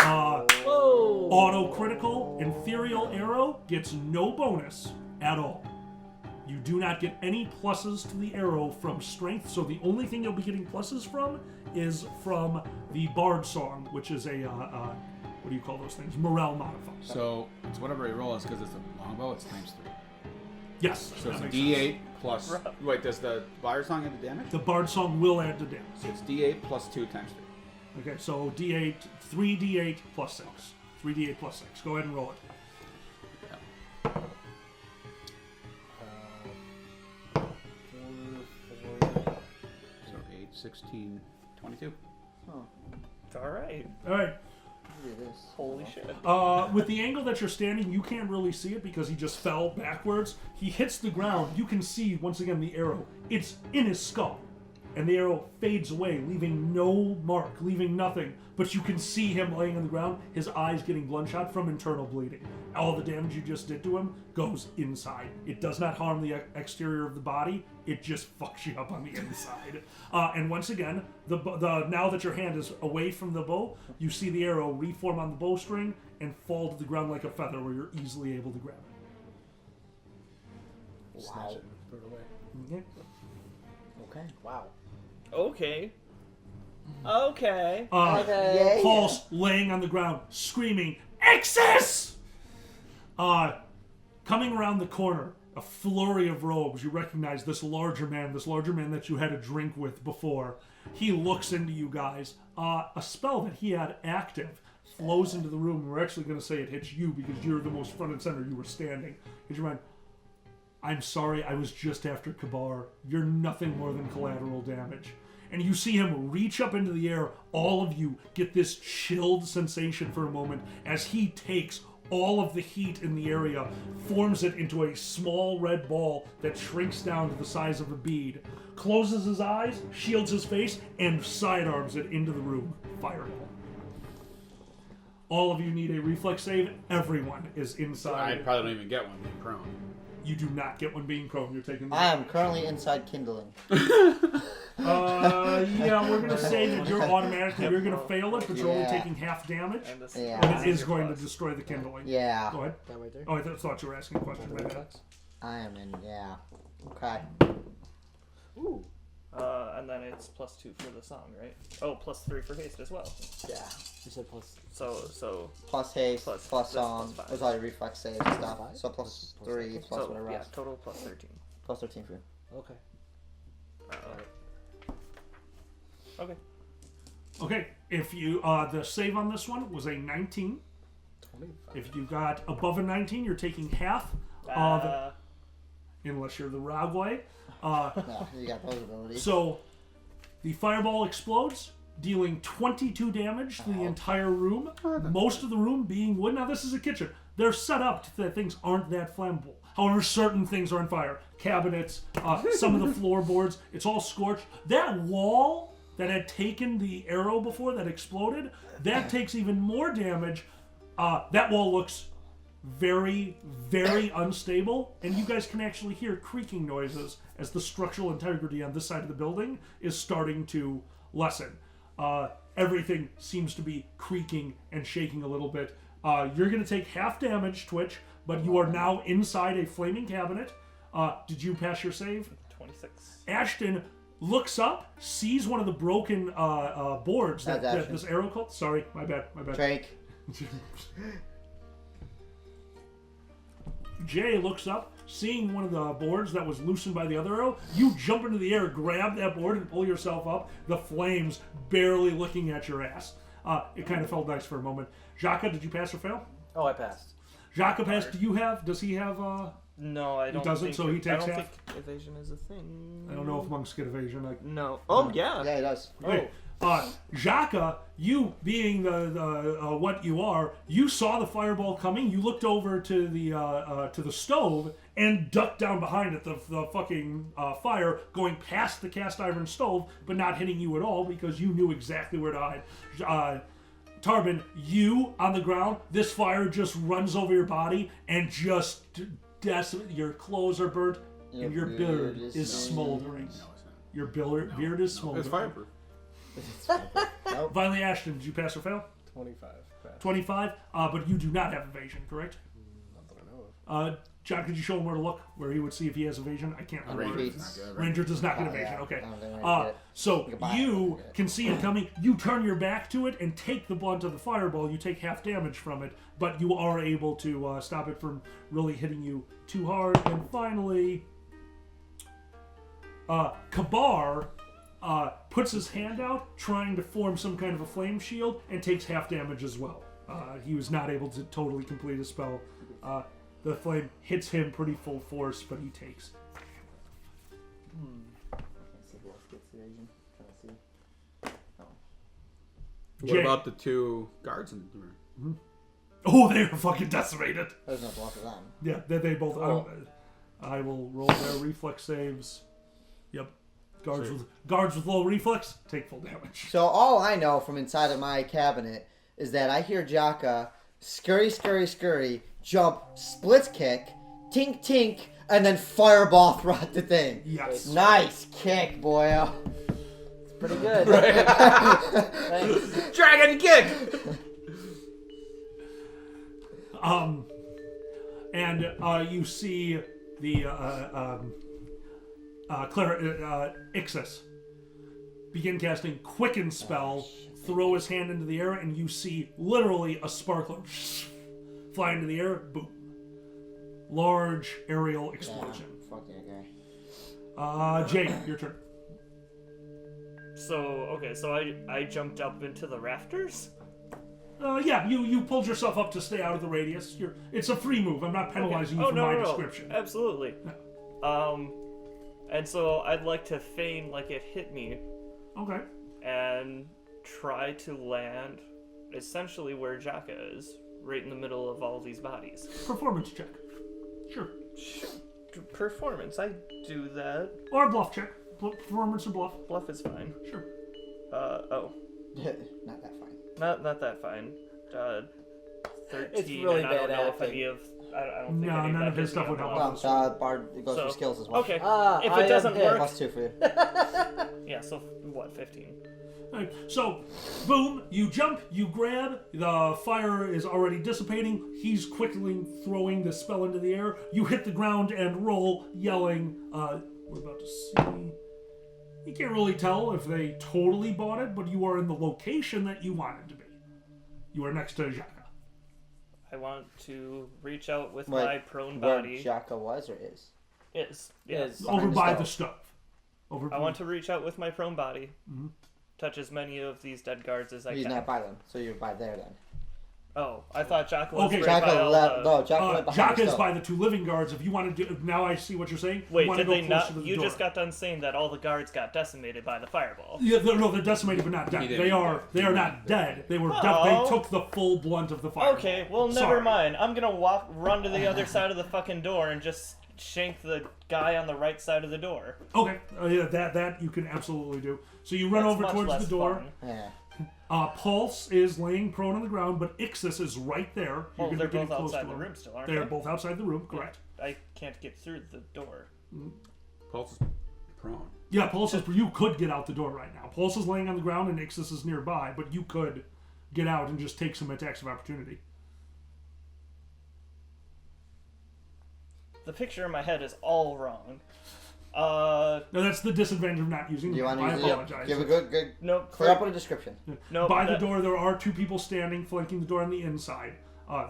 [SPEAKER 1] Auto critical, ethereal arrow gets no bonus at all. You do not get any pluses to the arrow from strength, so the only thing you'll be getting pluses from is from the Bard Song, which is a, what do you call those things? Morale modifier.
[SPEAKER 5] So it's whatever you roll is because it's a longbow. It's ×3.
[SPEAKER 1] Yes.
[SPEAKER 5] So it's
[SPEAKER 1] that makes
[SPEAKER 5] D8
[SPEAKER 1] sense.
[SPEAKER 5] plus. Wait, does the Bard Song add the damage?
[SPEAKER 1] The Bard Song will add the damage.
[SPEAKER 5] So it's D8 plus 2 ×3.
[SPEAKER 1] Okay, so D8, 3d8 plus 6. 3d8 plus 6. Go ahead and roll it.
[SPEAKER 5] So 8, 16, 22.
[SPEAKER 3] It's alright.
[SPEAKER 1] All right.
[SPEAKER 2] It is.
[SPEAKER 3] Holy shit.
[SPEAKER 1] With the angle that you're standing, you can't really see it because he just fell backwards. He hits the ground. You can see, once again, the arrow. It's in his skull. And the arrow fades away, leaving no mark, leaving nothing. But you can see him laying on the ground, his eyes getting bloodshot from internal bleeding. all the damage you just did to him goes inside. It does not harm the exterior of the body. It just fucks you up on the inside. And once again, the now that your hand is away from the bow, you see the arrow reform on the bowstring and fall to the ground like a feather, where you're easily able to grab it.
[SPEAKER 6] Snatch it and throw it away.
[SPEAKER 1] Okay.
[SPEAKER 2] Okay.
[SPEAKER 4] Wow.
[SPEAKER 3] Okay. Okay.
[SPEAKER 2] Yay.
[SPEAKER 1] Paul's laying on the ground, screaming, "Excess!" Coming around the corner, a flurry of robes. You recognize this larger man that you had a drink with before. He looks into you guys. A spell that he had active flows into the room. We're actually going to say it hits you because you're the most front and center. You were standing. Hits your mind. I'm sorry, I was just after Kabar. You're nothing more than collateral damage. And you see him reach up into the air. All of you get this chilled sensation for a moment as he takes all of the heat in the area, forms it into a small red ball that shrinks down to the size of a bead, closes his eyes, shields his face, and sidearms it into the room. Fireball. All of you need a reflex save. Everyone is
[SPEAKER 5] I
[SPEAKER 1] inside.
[SPEAKER 5] probably don't even get one being prone.
[SPEAKER 1] You do not get one being prone. You're taking the
[SPEAKER 2] I am currently inside kindling.
[SPEAKER 1] yeah, we're gonna say that you're gonna fail it, but you're only
[SPEAKER 2] Yeah.
[SPEAKER 1] taking half damage,
[SPEAKER 3] And this
[SPEAKER 2] Yeah.
[SPEAKER 1] and it is going to destroy the kindling.
[SPEAKER 2] Yeah.
[SPEAKER 1] Go ahead.
[SPEAKER 4] That right there.
[SPEAKER 1] Oh, I thought you were asking a question. My bad.
[SPEAKER 2] I am in. Yeah. Okay.
[SPEAKER 4] Ooh.
[SPEAKER 3] And then it's +2 for the song, right? Oh, +3 for haste as well.
[SPEAKER 2] Yeah.
[SPEAKER 4] You said plus.
[SPEAKER 3] So
[SPEAKER 2] Plus haste,
[SPEAKER 3] Plus-
[SPEAKER 2] plus
[SPEAKER 3] that's
[SPEAKER 2] song.
[SPEAKER 3] plus five.
[SPEAKER 2] Those are your reflex saves and stuff.
[SPEAKER 4] Five?
[SPEAKER 2] So plus 3, plus
[SPEAKER 3] so
[SPEAKER 2] whatever
[SPEAKER 3] yeah,
[SPEAKER 2] else.
[SPEAKER 3] total +13.
[SPEAKER 2] Plus 13 for you.
[SPEAKER 4] Okay.
[SPEAKER 3] Okay.
[SPEAKER 1] Okay, if you the save on this one was a 19.
[SPEAKER 6] 25.
[SPEAKER 1] If you got above a 19, you're taking half of, unless you're the Ragway.
[SPEAKER 2] No, you got those abilities.
[SPEAKER 1] So the fireball explodes, dealing 22 damage to the entire room. Most of the room being wood. Now, this is a kitchen. They're set up that things aren't that flammable. However, certain things are on fire. Cabinets, some of the floorboards, it's all scorched. That wall that had taken the arrow before that exploded, that takes even more damage. That wall looks very, very unstable, and you guys can actually hear creaking noises as the structural integrity on this side of the building is starting to lessen. Everything seems to be creaking and shaking a little bit. You're going to take half damage, Twitch, but you are now inside a flaming cabinet. Did you pass your save?
[SPEAKER 3] 26.
[SPEAKER 1] Ashton looks up, sees one of the broken boards that
[SPEAKER 2] That's Ashton.
[SPEAKER 1] this arrow called. Sorry, my bad.
[SPEAKER 2] Drake.
[SPEAKER 1] Jay looks up, seeing one of the boards that was loosened by the other arrow. You jump into the air, grab that board, and pull yourself up. The flames barely looking at your ass. It kind of felt nice for a moment. Jaka, did you pass or fail?
[SPEAKER 4] Oh, I passed.
[SPEAKER 1] Jaka passed. Does he have?
[SPEAKER 3] No, I don't.
[SPEAKER 1] doesn't,
[SPEAKER 3] think
[SPEAKER 1] so he
[SPEAKER 3] I
[SPEAKER 1] takes
[SPEAKER 3] don't
[SPEAKER 1] half?
[SPEAKER 3] think evasion is a thing.
[SPEAKER 1] I don't know if monks get evasion.
[SPEAKER 3] No. Oh yeah.
[SPEAKER 2] Yeah, he does.
[SPEAKER 1] Okay. Jaka, you being the what you are, you saw the fireball coming. You looked over to the stove and ducked down behind it. The fucking fire going past the cast iron stove, but not hitting you at all because you knew exactly where to hide. Tarbin, you on the ground. This fire just runs over your body and just your clothes are burnt and your beard is smoldering.
[SPEAKER 5] No, it's not.
[SPEAKER 1] Your beard is smoldering.
[SPEAKER 5] It's fireproof.
[SPEAKER 2] Nope.
[SPEAKER 1] Finally, Ashton, did you pass or fail?
[SPEAKER 6] 25. Pass.
[SPEAKER 1] 25, but you do not have evasion, correct?
[SPEAKER 6] Not that I know of.
[SPEAKER 1] John, could you show him where to look, where he would see if he has evasion? I can't remember.
[SPEAKER 5] Ranger's not good.
[SPEAKER 1] Ranger does not get
[SPEAKER 2] Oh,
[SPEAKER 1] evasion.
[SPEAKER 2] yeah.
[SPEAKER 1] Okay.
[SPEAKER 2] I don't think Ranger get it.
[SPEAKER 1] So
[SPEAKER 2] Goodbye.
[SPEAKER 1] you can see it coming. You turn your back to it and take the blunt of the fireball. You take half damage from it, but you are able to stop it from really hitting you too hard. And finally, Kabar puts his hand out, trying to form some kind of a flame shield, and takes half damage as well. He was not able to totally complete his spell. The flame hits him pretty full force, but he takes.
[SPEAKER 2] I can't see who else gets evasion. Trying to see.
[SPEAKER 5] What
[SPEAKER 1] Jay.
[SPEAKER 5] about the two guards in the room?
[SPEAKER 1] Oh, they are fucking decimated.
[SPEAKER 2] There's no block for them.
[SPEAKER 1] Yeah, they both. I will roll their reflex saves. Yep. Guards with low reflex take full damage.
[SPEAKER 2] So all I know from inside of my cabinet is that I hear Jaka scurry, scurry, scurry, jump, split kick, tink tink, and then fireball throughout the thing.
[SPEAKER 1] Yes.
[SPEAKER 2] Nice kick, boyo.
[SPEAKER 4] It's pretty good. Thanks.
[SPEAKER 5] Dragon kick!
[SPEAKER 1] And you see the Ixis begin casting Quicken Spell, throw his hand into the air, and you see literally a sparkler fly into the air. Boom. Large aerial explosion.
[SPEAKER 2] Fuck that guy.
[SPEAKER 1] Jake, your turn.
[SPEAKER 3] So I jumped up into the rafters.
[SPEAKER 1] Yeah, you pulled yourself up to stay out of the radius. It's a free move. I'm not penalizing you for my description.
[SPEAKER 3] Absolutely. And so I'd like to feign like it hit me
[SPEAKER 1] Okay.
[SPEAKER 3] and try to land essentially where Jaka is, right in the middle of all these bodies.
[SPEAKER 1] Performance check. Sure.
[SPEAKER 3] Performance, I do that.
[SPEAKER 1] Or a bluff check. Performance or bluff.
[SPEAKER 3] Bluff is fine.
[SPEAKER 1] Sure.
[SPEAKER 2] Not that fine.
[SPEAKER 3] Not that fine. 13.
[SPEAKER 4] It's really
[SPEAKER 3] and I don't
[SPEAKER 4] bad
[SPEAKER 3] know
[SPEAKER 4] acting.
[SPEAKER 3] if any of I don't think
[SPEAKER 1] No,
[SPEAKER 3] any
[SPEAKER 1] none of
[SPEAKER 3] that
[SPEAKER 1] his
[SPEAKER 3] gives me
[SPEAKER 1] stuff would
[SPEAKER 3] a
[SPEAKER 1] help.
[SPEAKER 3] bluff.
[SPEAKER 2] Well, Bard goes for skills as well.
[SPEAKER 3] Okay.
[SPEAKER 4] Ah,
[SPEAKER 3] If
[SPEAKER 4] I
[SPEAKER 3] it doesn't
[SPEAKER 4] am hit.
[SPEAKER 3] work,
[SPEAKER 2] +2 for you.
[SPEAKER 3] yeah. So what? 15.
[SPEAKER 1] Alright, so, boom, you jump, you grab, the fire is already dissipating, he's quickly throwing the spell into the air, you hit the ground and roll, yelling, we're about to see... You can't really tell if they totally bought it, but you are in the location that you wanted to be. You are next to Jaka.
[SPEAKER 3] I want to reach out with
[SPEAKER 2] Wait,
[SPEAKER 3] my prone
[SPEAKER 2] Where
[SPEAKER 3] body.
[SPEAKER 2] Jaka was or is?
[SPEAKER 3] Is yes.
[SPEAKER 4] Is.
[SPEAKER 1] Over
[SPEAKER 2] Behind the
[SPEAKER 1] by
[SPEAKER 2] stove.
[SPEAKER 1] the stove. Over
[SPEAKER 3] I want to reach out with my prone body,
[SPEAKER 1] Mhm.
[SPEAKER 3] touch as many of these dead guards as I
[SPEAKER 2] He's
[SPEAKER 3] can.
[SPEAKER 2] not by them, so you're by there then.
[SPEAKER 3] Oh, I thought Jaka was
[SPEAKER 1] Okay.
[SPEAKER 3] right by
[SPEAKER 2] Jaka
[SPEAKER 3] all
[SPEAKER 2] left.
[SPEAKER 3] the...
[SPEAKER 2] No, Jaka went behind
[SPEAKER 1] Jaka
[SPEAKER 2] the
[SPEAKER 1] is
[SPEAKER 2] stove.
[SPEAKER 1] by the two living guards. If you want to do... Now I see what you're saying.
[SPEAKER 3] Wait,
[SPEAKER 1] you want
[SPEAKER 3] did
[SPEAKER 1] to go
[SPEAKER 3] they
[SPEAKER 1] closer
[SPEAKER 3] not?
[SPEAKER 1] to the
[SPEAKER 3] You
[SPEAKER 1] door.
[SPEAKER 3] just got done saying that all the guards got decimated by the fireball.
[SPEAKER 1] Yeah, they're decimated but not dead.
[SPEAKER 5] He didn't
[SPEAKER 1] They are not dead. They were they took the full blunt of the fire.
[SPEAKER 3] Okay, well, never
[SPEAKER 1] Sorry.
[SPEAKER 3] mind. I'm gonna run to the other side of the fucking door and just shank the guy on the right side of the door.
[SPEAKER 1] Okay, yeah, that you can absolutely do. So you run
[SPEAKER 3] That's
[SPEAKER 1] over
[SPEAKER 3] much
[SPEAKER 1] towards
[SPEAKER 3] less
[SPEAKER 1] the door.
[SPEAKER 3] fun.
[SPEAKER 2] Yeah.
[SPEAKER 1] Pulse is laying prone on the ground, but Ixis is right there.
[SPEAKER 3] Oh,
[SPEAKER 1] gonna
[SPEAKER 3] they're
[SPEAKER 1] be getting
[SPEAKER 3] both
[SPEAKER 1] close
[SPEAKER 3] outside
[SPEAKER 1] to
[SPEAKER 3] the
[SPEAKER 1] him.
[SPEAKER 3] room still, aren't
[SPEAKER 1] They're
[SPEAKER 3] they?
[SPEAKER 1] both outside the room, correct?
[SPEAKER 3] I can't get through the door.
[SPEAKER 5] Pulse is prone.
[SPEAKER 1] Yeah, Pulse is. You could get out the door right now. Pulse is laying on the ground and Ixis is nearby, but you could get out and just take some attacks of opportunity.
[SPEAKER 3] The picture in my head is all wrong.
[SPEAKER 1] No, that's the disadvantage of not using.
[SPEAKER 2] Do you want to
[SPEAKER 1] I
[SPEAKER 2] use
[SPEAKER 1] apologize.
[SPEAKER 2] Give a good
[SPEAKER 3] Nope.
[SPEAKER 2] clear up with a description.
[SPEAKER 3] Nope.
[SPEAKER 1] By the
[SPEAKER 3] that-
[SPEAKER 1] door, there are two people standing, flanking the door on the inside.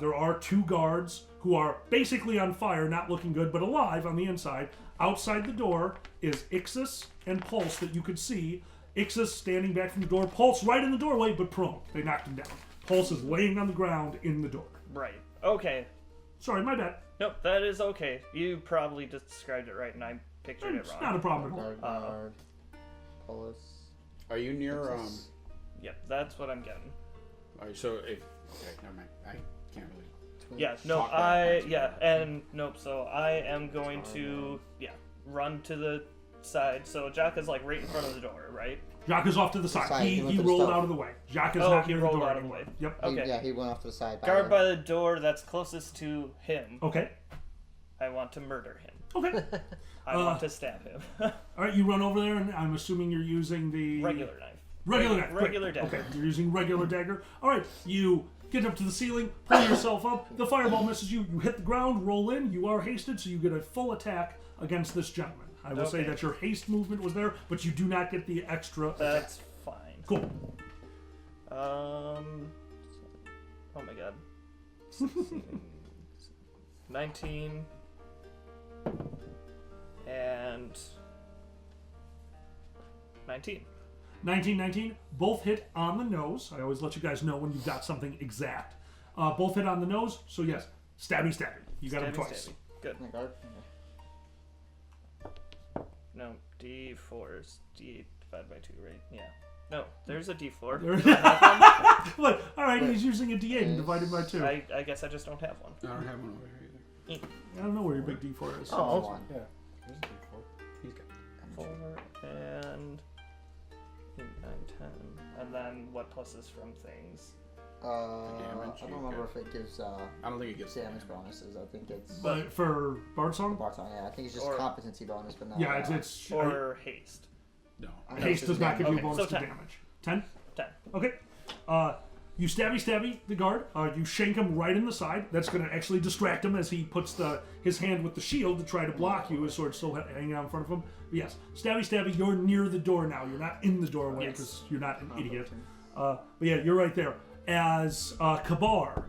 [SPEAKER 1] There are two guards who are basically on fire, not looking good, but alive on the inside. Outside the door is Ixis and Pulse that you could see. Ixis standing back from the door, Pulse right in the doorway, but prone. They knocked him down. Pulse is laying on the ground in the door.
[SPEAKER 3] Right. Okay.
[SPEAKER 1] Sorry, my bad.
[SPEAKER 3] Nope, that is okay. You probably just described it right, and I pictured it
[SPEAKER 1] It's
[SPEAKER 3] wrong.
[SPEAKER 1] not a problem at all.
[SPEAKER 2] Guard. Pulse.
[SPEAKER 5] Are you near?
[SPEAKER 3] Yep, that's what I'm getting.
[SPEAKER 5] So if okay, never mind. I can't really.
[SPEAKER 3] Yeah, no,
[SPEAKER 5] Talk that much.
[SPEAKER 3] and nope, so I am going to, run to the side. So Jaka's like right in front of the door, right?
[SPEAKER 1] Jacques is off to the side.
[SPEAKER 2] Side, he
[SPEAKER 1] He
[SPEAKER 2] went to the
[SPEAKER 1] rolled
[SPEAKER 2] stove.
[SPEAKER 1] out of the way. Jacques is
[SPEAKER 3] Oh,
[SPEAKER 1] not
[SPEAKER 3] he
[SPEAKER 1] near the
[SPEAKER 3] rolled
[SPEAKER 1] door
[SPEAKER 3] out of the
[SPEAKER 1] anymore.
[SPEAKER 3] way.
[SPEAKER 1] Yep.
[SPEAKER 3] Okay.
[SPEAKER 2] He went off to the side.
[SPEAKER 3] Guard by the door that's closest to him.
[SPEAKER 1] Okay.
[SPEAKER 3] I want to murder him.
[SPEAKER 1] Okay.
[SPEAKER 3] I want to stab him.
[SPEAKER 1] All right, you run over there, and I'm assuming you're using the
[SPEAKER 3] Regular knife.
[SPEAKER 1] Regular knife.
[SPEAKER 3] Regular
[SPEAKER 1] Great.
[SPEAKER 3] dagger.
[SPEAKER 1] Okay, you're using regular dagger. All right, you get up to the ceiling, pull yourself up. The fireball misses you. You hit the ground, roll in. You are hasted, so you get a full attack against this gentleman. I will say
[SPEAKER 3] Okay.
[SPEAKER 1] that your haste movement was there, but you do not get the extra
[SPEAKER 3] That's
[SPEAKER 1] attack.
[SPEAKER 3] fine.
[SPEAKER 1] Cool.
[SPEAKER 3] Oh my god. 16, 19 and 19.
[SPEAKER 1] 19, both hit on the nose. I always let you guys know when you've got something exact. Both hit on the nose, so yes, stabby. You got him
[SPEAKER 3] Stabby,
[SPEAKER 1] twice.
[SPEAKER 3] stabby. Good.
[SPEAKER 2] Guard.
[SPEAKER 3] No, D4 is D8 divided by 2, right? Yeah. No, there's a D4.
[SPEAKER 1] What? All right, he's using a D8 and divided by 2.
[SPEAKER 3] I guess I just don't have one.
[SPEAKER 5] I don't have one over here either.
[SPEAKER 1] I don't know where your big D4 is.
[SPEAKER 2] Oh, one.
[SPEAKER 6] Yeah. There's a D4.
[SPEAKER 5] He's got.
[SPEAKER 3] 4 and 8, 9, 10. And then what pluses from things?
[SPEAKER 5] Damage,
[SPEAKER 2] I
[SPEAKER 5] you
[SPEAKER 2] don't remember
[SPEAKER 5] get-
[SPEAKER 2] if it gives
[SPEAKER 5] I don't think it gives
[SPEAKER 2] damage bonuses. I think it's
[SPEAKER 1] But for Bard Song,
[SPEAKER 2] Barton. Yeah, I think it's just
[SPEAKER 3] Or-
[SPEAKER 2] competency bonus, but not.
[SPEAKER 1] yeah, it's
[SPEAKER 3] Or haste.
[SPEAKER 5] No.
[SPEAKER 2] I know
[SPEAKER 1] haste
[SPEAKER 2] it's
[SPEAKER 1] does
[SPEAKER 2] just
[SPEAKER 1] not give you a
[SPEAKER 3] Okay,
[SPEAKER 1] bonus
[SPEAKER 3] so
[SPEAKER 1] to
[SPEAKER 3] 10.
[SPEAKER 1] damage. 10?
[SPEAKER 3] 10.
[SPEAKER 1] Okay. You stabby the guard. You shank him right in the side. That's going to actually distract him as he puts his hand with the shield to try to block you. His sword's still hanging out in front of him. But yes, stabby, you're near the door now. You're not in the doorway
[SPEAKER 3] Yes.
[SPEAKER 1] because you're not an idiot. But yeah, you're right there. As Kabar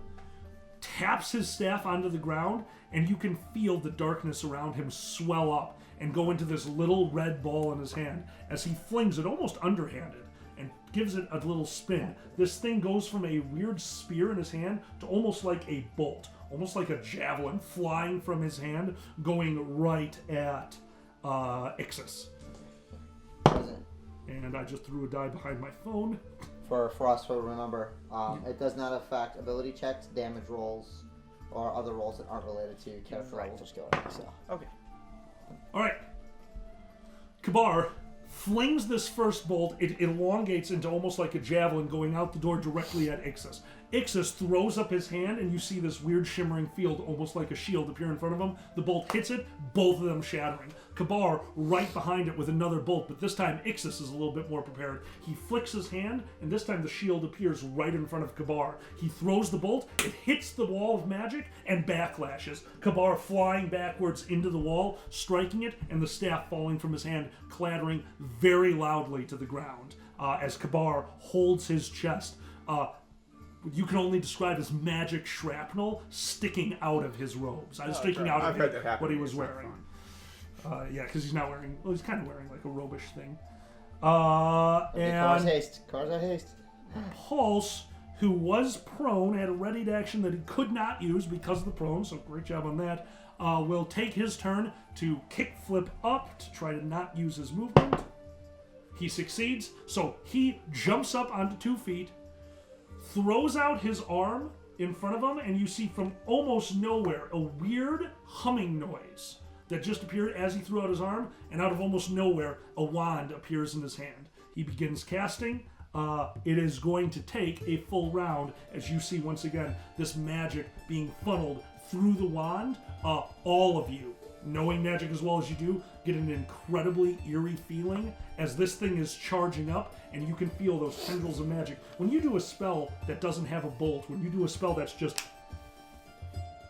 [SPEAKER 1] taps his staff onto the ground, and you can feel the darkness around him swell up and go into this little red ball in his hand as he flings it almost underhanded and gives it a little spin. This thing goes from a weird spear in his hand to almost like a bolt, almost like a javelin flying from his hand, going right at Ixis. And I just threw a die behind my phone.
[SPEAKER 2] For us to remember, it does not affect ability checks, damage rolls, or other rolls that aren't related to character
[SPEAKER 3] Right.
[SPEAKER 2] levels or skill. So
[SPEAKER 3] Okay.
[SPEAKER 1] All right. Kabar flings this first bolt. It elongates into almost like a javelin going out the door directly at Ixis. Ixis throws up his hand, and you see this weird shimmering field, almost like a shield, appear in front of him. The bolt hits it, both of them shattering. Kabar right behind it with another bolt, but this time Ixis is a little bit more prepared. He flicks his hand, and this time the shield appears right in front of Kabar. He throws the bolt, it hits the wall of magic, and backlashes. Kabar flying backwards into the wall, striking it, and the staff falling from his hand, clattering very loudly to the ground as Kabar holds his chest. You can only describe as magic shrapnel sticking out of his robes. Sticking out
[SPEAKER 5] I've
[SPEAKER 1] of
[SPEAKER 5] had that happen
[SPEAKER 1] what he
[SPEAKER 5] to me.
[SPEAKER 1] was
[SPEAKER 5] It's not
[SPEAKER 1] wearing.
[SPEAKER 5] fun.
[SPEAKER 1] Yeah, because he's not wearing. Well, he's kind of wearing like a robish thing.
[SPEAKER 2] Car's
[SPEAKER 1] And
[SPEAKER 2] haste. Car's at haste.
[SPEAKER 1] Pulse, who was prone, had a readied action that he could not use because of the prone. So great job on that. Will take his turn to kick flip up to try to not use his movement. He succeeds, so he jumps up onto 2 feet, throws out his arm in front of him, and you see from almost nowhere a weird humming noise that just appeared as he threw out his arm, and out of almost nowhere, a wand appears in his hand. He begins casting. It is going to take a full round as you see once again this magic being funneled through the wand. All of you, knowing magic as well as you do, get an incredibly eerie feeling as this thing is charging up, and you can feel those tendrils of magic. When you do a spell that doesn't have a bolt, when you do a spell that's just,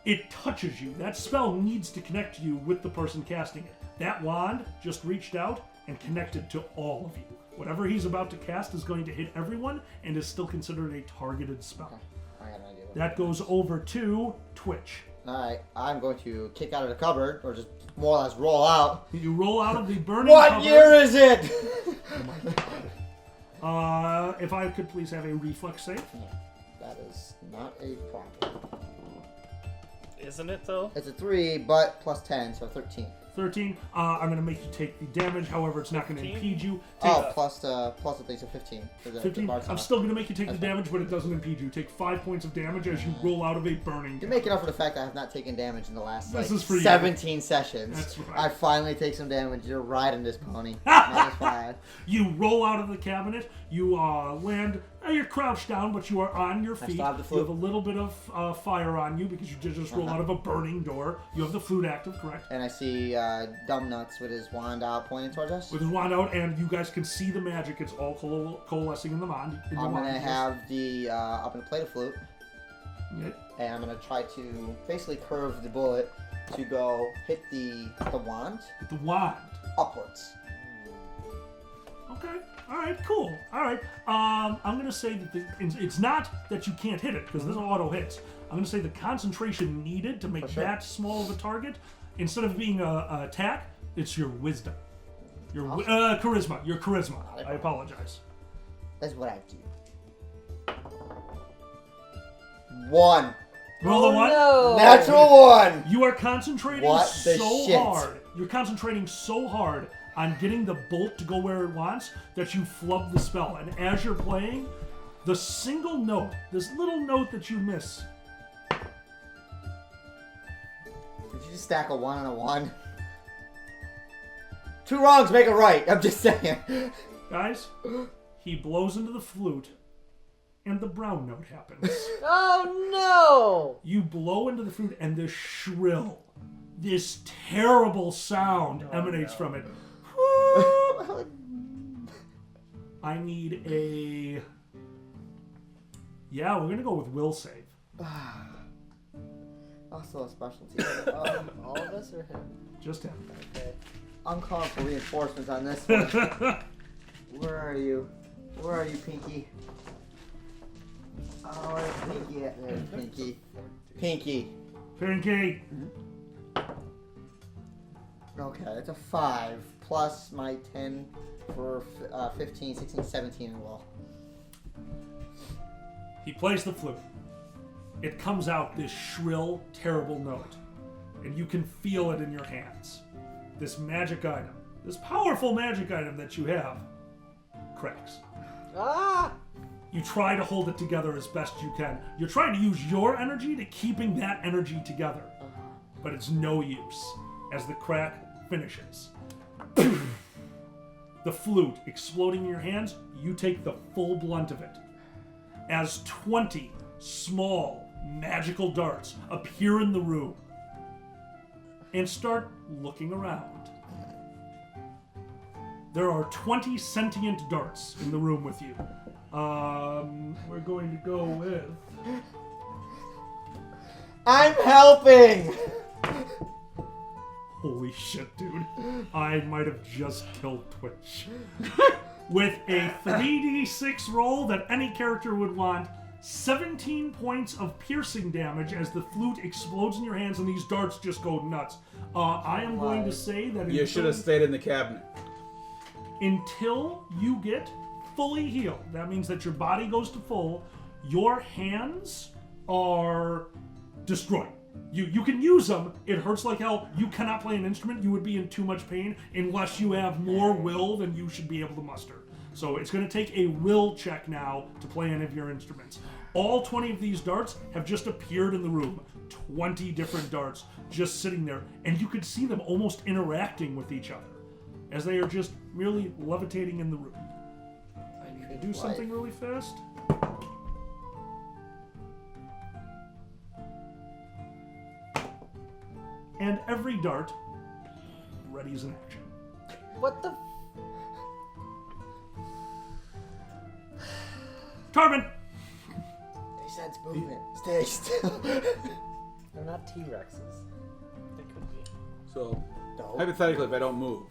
[SPEAKER 1] it touches you. That spell needs to connect you with the person casting it. That wand just reached out and connected to all of you. Whatever he's about to cast is going to hit everyone and is still considered a targeted spell.
[SPEAKER 2] I got an idea.
[SPEAKER 1] That goes over to Twitch.
[SPEAKER 2] Alright, I'm going to kick out of the cupboard, or just more or less roll out.
[SPEAKER 1] You roll out of the burning
[SPEAKER 2] What
[SPEAKER 1] cupboard.
[SPEAKER 2] year is it?
[SPEAKER 1] If I could please have a reflex save.
[SPEAKER 2] That is not a problem.
[SPEAKER 3] Isn't it though?
[SPEAKER 2] It's a 3, but plus 10, so 13.
[SPEAKER 1] 13. I'm going to make you take the damage. However, it's not going to
[SPEAKER 3] 15?
[SPEAKER 1] impede you. Take
[SPEAKER 2] Plus the thing, so 15. For the
[SPEAKER 1] 15.
[SPEAKER 2] Bard's
[SPEAKER 1] I'm
[SPEAKER 2] Honor.
[SPEAKER 1] still going to make you take the
[SPEAKER 2] That's fine.
[SPEAKER 1] damage, but it doesn't impede you. Take 5 points of damage as you roll out of a burning.
[SPEAKER 2] You're making up for the fact that I have not taken damage in the last
[SPEAKER 1] This
[SPEAKER 2] like
[SPEAKER 1] is for you.
[SPEAKER 2] 17 sessions.
[SPEAKER 1] That's right.
[SPEAKER 2] I finally take some damage. You're riding this pony. -5.
[SPEAKER 1] You roll out of the cabinet. You land. You're crouched down, but you are on your
[SPEAKER 2] I
[SPEAKER 1] feet.
[SPEAKER 2] still have the
[SPEAKER 1] You
[SPEAKER 2] flute.
[SPEAKER 1] have a little bit of fire on you because you did just roll out of a burning door. You have the flute active, correct?
[SPEAKER 2] And I see Dumb Nuts with his wand out pointing towards us.
[SPEAKER 1] With his wand out, and you guys can see the magic. It's all coalescing in the wand.
[SPEAKER 2] I'm gonna have the I'm gonna play the flute,
[SPEAKER 1] Yeah.
[SPEAKER 2] and I'm gonna try to basically curve the bullet to go hit the wand
[SPEAKER 1] With the wand.
[SPEAKER 2] upwards.
[SPEAKER 1] Okay. All right. Cool. All right. I'm gonna say that it's not that you can't hit it because this auto hits. I'm gonna say the concentration needed to make
[SPEAKER 2] For sure.
[SPEAKER 1] that small of a target, instead of being a attack, it's your wisdom, your charisma. Your charisma. I apologize.
[SPEAKER 2] That's what I do. 1
[SPEAKER 1] Roll the one.
[SPEAKER 4] No!
[SPEAKER 2] natural 1.
[SPEAKER 1] You are concentrating
[SPEAKER 2] What the
[SPEAKER 1] so
[SPEAKER 2] shit?
[SPEAKER 1] hard. You're concentrating so hard on getting the bolt to go where it wants that you flub the spell. And as you're playing, the single note, this little note that you miss,
[SPEAKER 2] Did you just stack a 1 on a 1? 2 wrongs make a right. I'm just saying.
[SPEAKER 1] guys, he blows into the flute, and the brown note happens.
[SPEAKER 4] Oh
[SPEAKER 1] You blow into the fruit, and this shrill, this terrible sound emanates from it. I need a... Yeah, we're going to go with will save.
[SPEAKER 2] Also a specialty.
[SPEAKER 4] no! All of us or him?
[SPEAKER 1] Just him.
[SPEAKER 4] Okay.
[SPEAKER 2] I'm calling for reinforcements on this one. Where are you? Where are you, Pinky? Oh, where's Pinky at? There's Pinky. Pinky.
[SPEAKER 1] Pinky.
[SPEAKER 2] Okay, that's a 5 plus my 10 for 15, 16, 17 and well.
[SPEAKER 1] He plays the flute. It comes out this shrill, terrible note. And you can feel it in your hands. This magic item, this powerful magic item that you have, cracks.
[SPEAKER 4] Ah!
[SPEAKER 1] You try to hold it together as best you can. You're trying to use your energy to keeping that energy together. But it's no use as the crack finishes. The flute exploding in your hands, you take the full blunt of it. As 20 small magical darts appear in the room and start looking around. There are 20 sentient darts in the room with you. We're going to go with...
[SPEAKER 2] I'm helping!
[SPEAKER 1] Holy shit, dude. I might have just killed Twitch. With a 3d6 roll that any character would want, 17 points of piercing damage as the flute explodes in your hands and these darts just go nuts. I am going to say that
[SPEAKER 5] You should have stayed in the cabinet.
[SPEAKER 1] until you get fully healed, that means that your body goes to full, your hands are destroyed. You can use them, it hurts like hell, you cannot play an instrument, you would be in too much pain unless you have more will than you should be able to muster. So it's going to take a will check now to play any of your instruments. All 20 of these darts have just appeared in the room. 20 different darts just sitting there, and you could see them almost interacting with each other as they are just merely levitating in the room. I need to do something really fast. And every dart readies an action.
[SPEAKER 4] What the?
[SPEAKER 1] Tarvin!
[SPEAKER 2] They sense movement. Stay still.
[SPEAKER 4] They're not T-Rexes. They could be.
[SPEAKER 5] So,
[SPEAKER 2] No.
[SPEAKER 5] hypothetically, if I don't move,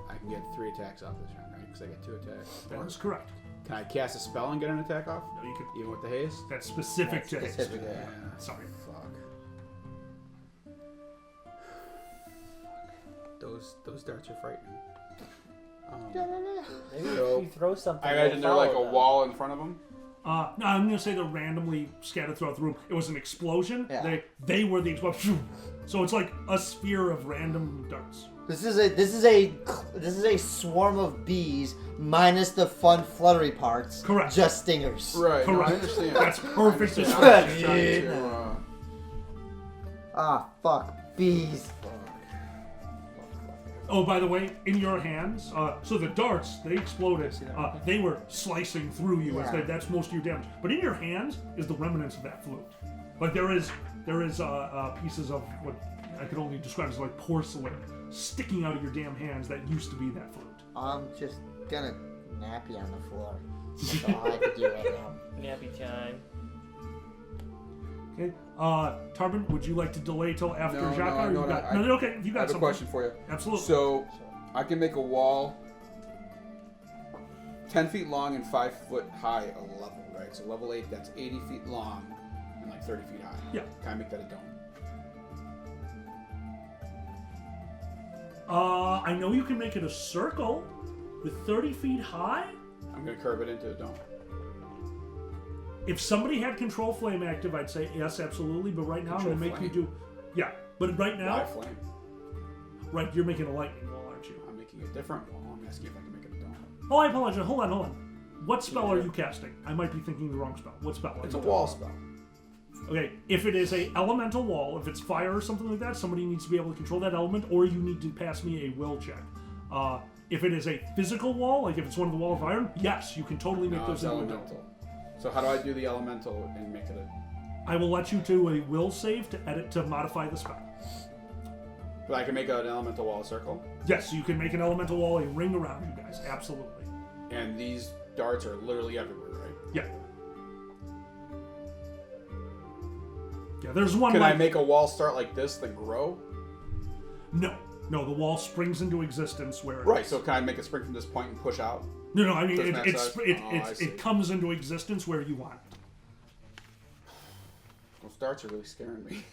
[SPEAKER 5] I can get 3 attacks off this round, right? Because I get 2 attacks.
[SPEAKER 1] That is correct.
[SPEAKER 5] Can I cast a spell and get an attack off?
[SPEAKER 1] No, you could.
[SPEAKER 5] Even with the haste?
[SPEAKER 1] That's specific to haste.
[SPEAKER 2] Specific, yeah.
[SPEAKER 1] Sorry.
[SPEAKER 5] Fuck. Those darts are frightening.
[SPEAKER 4] Maybe
[SPEAKER 5] So,
[SPEAKER 4] if you throw something.
[SPEAKER 5] I imagine
[SPEAKER 4] they'll
[SPEAKER 5] they're like a
[SPEAKER 4] follow them.
[SPEAKER 5] wall in front of them.
[SPEAKER 1] No, I'm going to say they're randomly scattered throughout the room. It was an explosion.
[SPEAKER 2] Yeah.
[SPEAKER 1] They were the explosion. So it's like a sphere of random darts.
[SPEAKER 2] This is a swarm of bees minus the fun fluttery parts.
[SPEAKER 1] Correct.
[SPEAKER 2] Just stingers.
[SPEAKER 5] Right, no, I
[SPEAKER 1] Correct.
[SPEAKER 5] understand.
[SPEAKER 1] That's perfect
[SPEAKER 5] I'm
[SPEAKER 1] description.
[SPEAKER 5] just trying to,
[SPEAKER 2] Ah, fuck. Bees.
[SPEAKER 1] Oh, by the way, in your hands, so the darts, they exploded. They were slicing through you.
[SPEAKER 2] Yeah.
[SPEAKER 1] That's most of your damage. But in your hands is the remnants of that flute. Like there is pieces of what I could only describe as like porcelain sticking out of your damn hands that used to be that flute.
[SPEAKER 2] I'm just gonna nappy on the floor. That's all I can do right now.
[SPEAKER 3] Nappy time.
[SPEAKER 1] Okay. Tarbin, would you like to delay till after
[SPEAKER 5] No,
[SPEAKER 1] Jaka?
[SPEAKER 5] no,
[SPEAKER 1] or you got...
[SPEAKER 5] I-
[SPEAKER 1] no, okay. You
[SPEAKER 5] I
[SPEAKER 1] got
[SPEAKER 5] have a
[SPEAKER 1] something.
[SPEAKER 5] question for you.
[SPEAKER 1] Absolutely.
[SPEAKER 5] So, I can make a wall 10 feet long and 5 foot high a level, right? So level 8, that's 80 feet long and like 30 feet high.
[SPEAKER 1] Yeah.
[SPEAKER 5] Can I make that a dome?
[SPEAKER 1] I know you can make it a circle with 30 feet high.
[SPEAKER 5] I'm going to curve it into a dome.
[SPEAKER 1] If somebody had control flame active, I'd say yes, absolutely. But right now, I'm going to
[SPEAKER 5] Control
[SPEAKER 1] make you do. Yeah, but right now,
[SPEAKER 5] Why flame?
[SPEAKER 1] right, you're making a lightning wall, aren't you?
[SPEAKER 5] I'm making a different wall. I'm asking if I can make it a dome.
[SPEAKER 1] Oh, I apologize. Hold on. What spell are you casting? I might be thinking the wrong spell. What spell? are
[SPEAKER 5] It's a
[SPEAKER 1] you
[SPEAKER 5] wall
[SPEAKER 1] doing?
[SPEAKER 5] spell.
[SPEAKER 1] Okay, if it is a elemental wall, if it's fire or something like that, somebody needs to be able to control that element, or you need to pass me a will check. If it is a physical wall, like if it's one of the wall of iron, yes, you can totally make
[SPEAKER 5] No,
[SPEAKER 1] those
[SPEAKER 5] it's
[SPEAKER 1] into a dome.
[SPEAKER 5] elemental. So how do I do the elemental and make it a...
[SPEAKER 1] I will let you do a will save to modify the spell.
[SPEAKER 5] But I can make an elemental wall circle?
[SPEAKER 1] Yes, you can make an elemental wall, a ring around you guys. Absolutely.
[SPEAKER 5] And these darts are literally everywhere, right?
[SPEAKER 1] Yeah. Yeah, there's one.
[SPEAKER 5] Can I make a wall start like this, then grow?
[SPEAKER 1] No. The wall springs into existence where it
[SPEAKER 5] Right,
[SPEAKER 1] is.
[SPEAKER 5] so can I make a spring from this point and push out?
[SPEAKER 1] No, I mean,
[SPEAKER 5] Doesn't that size? I see.
[SPEAKER 1] it comes into existence where you want it.
[SPEAKER 5] Those darts are really scaring me.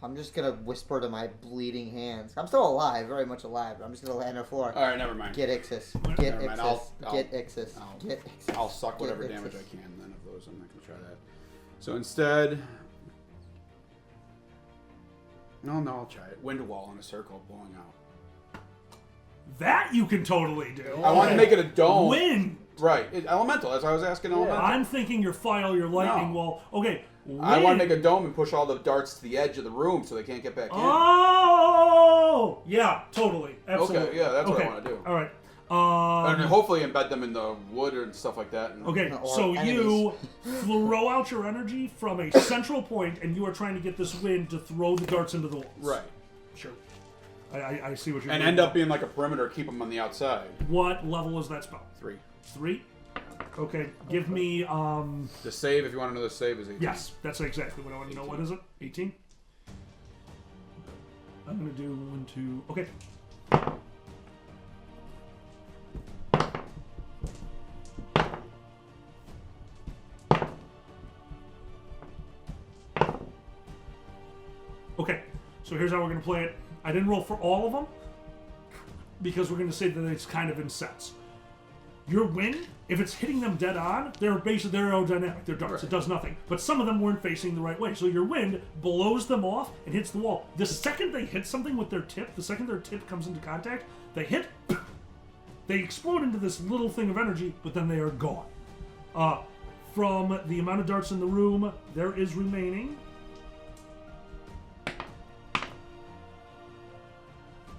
[SPEAKER 2] I'm just gonna whisper to my bleeding hands. I'm still alive, very much alive. But I'm just gonna lay on the floor.
[SPEAKER 5] Alright, never mind.
[SPEAKER 2] Get Ixis. Get
[SPEAKER 5] Never mind,
[SPEAKER 2] Ixis. Get Ixis. Get Ixis.
[SPEAKER 5] I'll suck whatever
[SPEAKER 2] Get
[SPEAKER 5] damage
[SPEAKER 2] Ixis.
[SPEAKER 5] I can then of those. I'm not going to try that. So instead... No, I'll try it. Wind wall in a circle blowing out.
[SPEAKER 1] That you can totally do.
[SPEAKER 5] I want to make it a dome.
[SPEAKER 1] Wind.
[SPEAKER 5] Right. Elemental. That's why I was asking elemental.
[SPEAKER 1] I'm thinking your lightning
[SPEAKER 5] No.
[SPEAKER 1] wall. Okay. Wind.
[SPEAKER 5] I want to make a dome and push all the darts to the edge of the room so they can't get back in.
[SPEAKER 1] Oh! Yeah, totally. Absolutely.
[SPEAKER 5] Okay, yeah, that's what I want to do.
[SPEAKER 1] All right.
[SPEAKER 5] And hopefully embed them in the wood and stuff like that. And
[SPEAKER 1] Okay,
[SPEAKER 2] Or
[SPEAKER 1] so
[SPEAKER 2] enemies.
[SPEAKER 1] you throw out your energy from a central point, and you are trying to get this wind to throw the darts into the walls.
[SPEAKER 5] Right.
[SPEAKER 1] Sure. I see what you're
[SPEAKER 5] And
[SPEAKER 1] doing.
[SPEAKER 5] end up being like a perimeter, keep them on the outside.
[SPEAKER 1] What level is that spell?
[SPEAKER 5] 3.
[SPEAKER 1] 3? Okay, give me,
[SPEAKER 5] The save, if you want to know the save, is 18.
[SPEAKER 1] yes, that's exactly what I want to know. What is it? 18? I'm going to do 1, 2, okay. Okay, so here's how we're going to play it. I didn't roll for all of them because we're going to say that it's kind of in sets. Your wind, if it's hitting them dead on, they're basically aerodynamic. They're darts.
[SPEAKER 5] Right.
[SPEAKER 1] It does nothing. But some of them weren't facing the right way. So your wind blows them off and hits the wall. The second they hit something with their tip, the second their tip comes into contact, they hit, they explode into this little thing of energy, but then they are gone. From the amount of darts in the room, there is remaining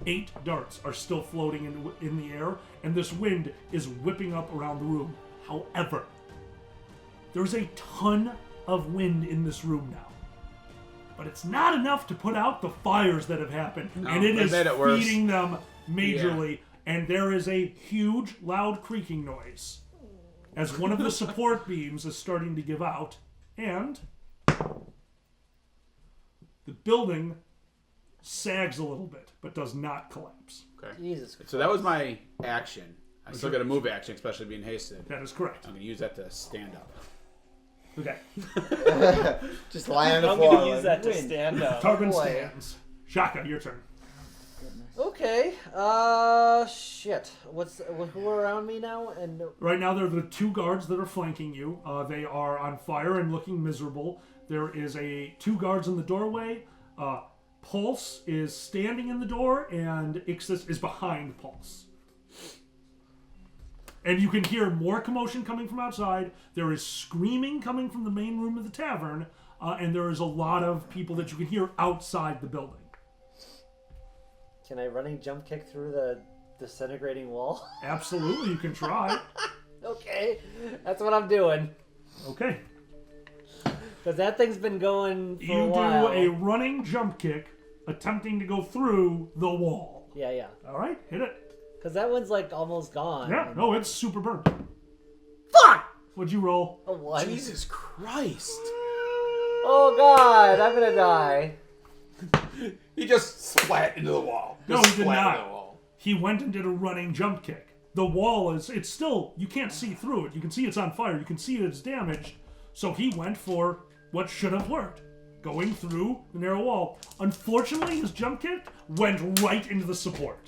[SPEAKER 1] 8 darts are still floating in the air, and this wind is whipping up around the room. However, there's a ton of wind in this room now. But it's not enough to put out the fires that have happened, and it
[SPEAKER 5] they
[SPEAKER 1] is
[SPEAKER 5] made it worse.
[SPEAKER 1] feeding them majorly. And there is a huge, loud creaking noise as one of the support beams is starting to give out, and the building sags a little bit, but does not collapse.
[SPEAKER 5] Okay.
[SPEAKER 4] Jesus Christ.
[SPEAKER 5] So that was my action. I still got a move action, especially being hasted.
[SPEAKER 1] That is correct.
[SPEAKER 5] I'm going to use that to stand up.
[SPEAKER 1] Okay.
[SPEAKER 2] Just lie on the
[SPEAKER 3] I'm
[SPEAKER 2] floor.
[SPEAKER 3] gonna use
[SPEAKER 2] like,
[SPEAKER 3] that to
[SPEAKER 2] "Wind."
[SPEAKER 3] stand up.
[SPEAKER 1] Tarvin
[SPEAKER 2] boy.
[SPEAKER 1] stands. Shaka, your turn.
[SPEAKER 4] Okay. Shit. Who are around me now? And
[SPEAKER 1] Right now, there are the 2 guards that are flanking you. They are on fire and looking miserable. There is 2 guards in the doorway. Pulse is standing in the door, and Ixis is behind Pulse. And you can hear more commotion coming from outside. There is screaming coming from the main room of the tavern, and there is a lot of people that you can hear outside the building.
[SPEAKER 4] can I running jump kick through the disintegrating wall?
[SPEAKER 1] Absolutely, you can try.
[SPEAKER 4] Okay, that's what I'm doing.
[SPEAKER 1] Okay.
[SPEAKER 4] Because that thing's been going for
[SPEAKER 1] You
[SPEAKER 4] a while.
[SPEAKER 1] do a running jump kick, attempting to go through the wall.
[SPEAKER 4] Yeah.
[SPEAKER 1] All right, hit it.
[SPEAKER 4] Because that one's like almost gone.
[SPEAKER 1] Yeah, no, it's super burnt.
[SPEAKER 4] Fuck!
[SPEAKER 1] What'd you roll?
[SPEAKER 4] A one.
[SPEAKER 5] Jesus Christ.
[SPEAKER 4] Oh god, I'm gonna die.
[SPEAKER 5] He just splat into the wall.
[SPEAKER 1] No,
[SPEAKER 5] Just
[SPEAKER 1] he did
[SPEAKER 5] splat
[SPEAKER 1] not.
[SPEAKER 5] into the wall.
[SPEAKER 1] He went and did a running jump kick. The wall it's still, you can't see through it. You can see it's on fire. You can see it's damaged. So he went for what should have worked. Going through the narrow wall. Unfortunately, his jump kick went right into the support.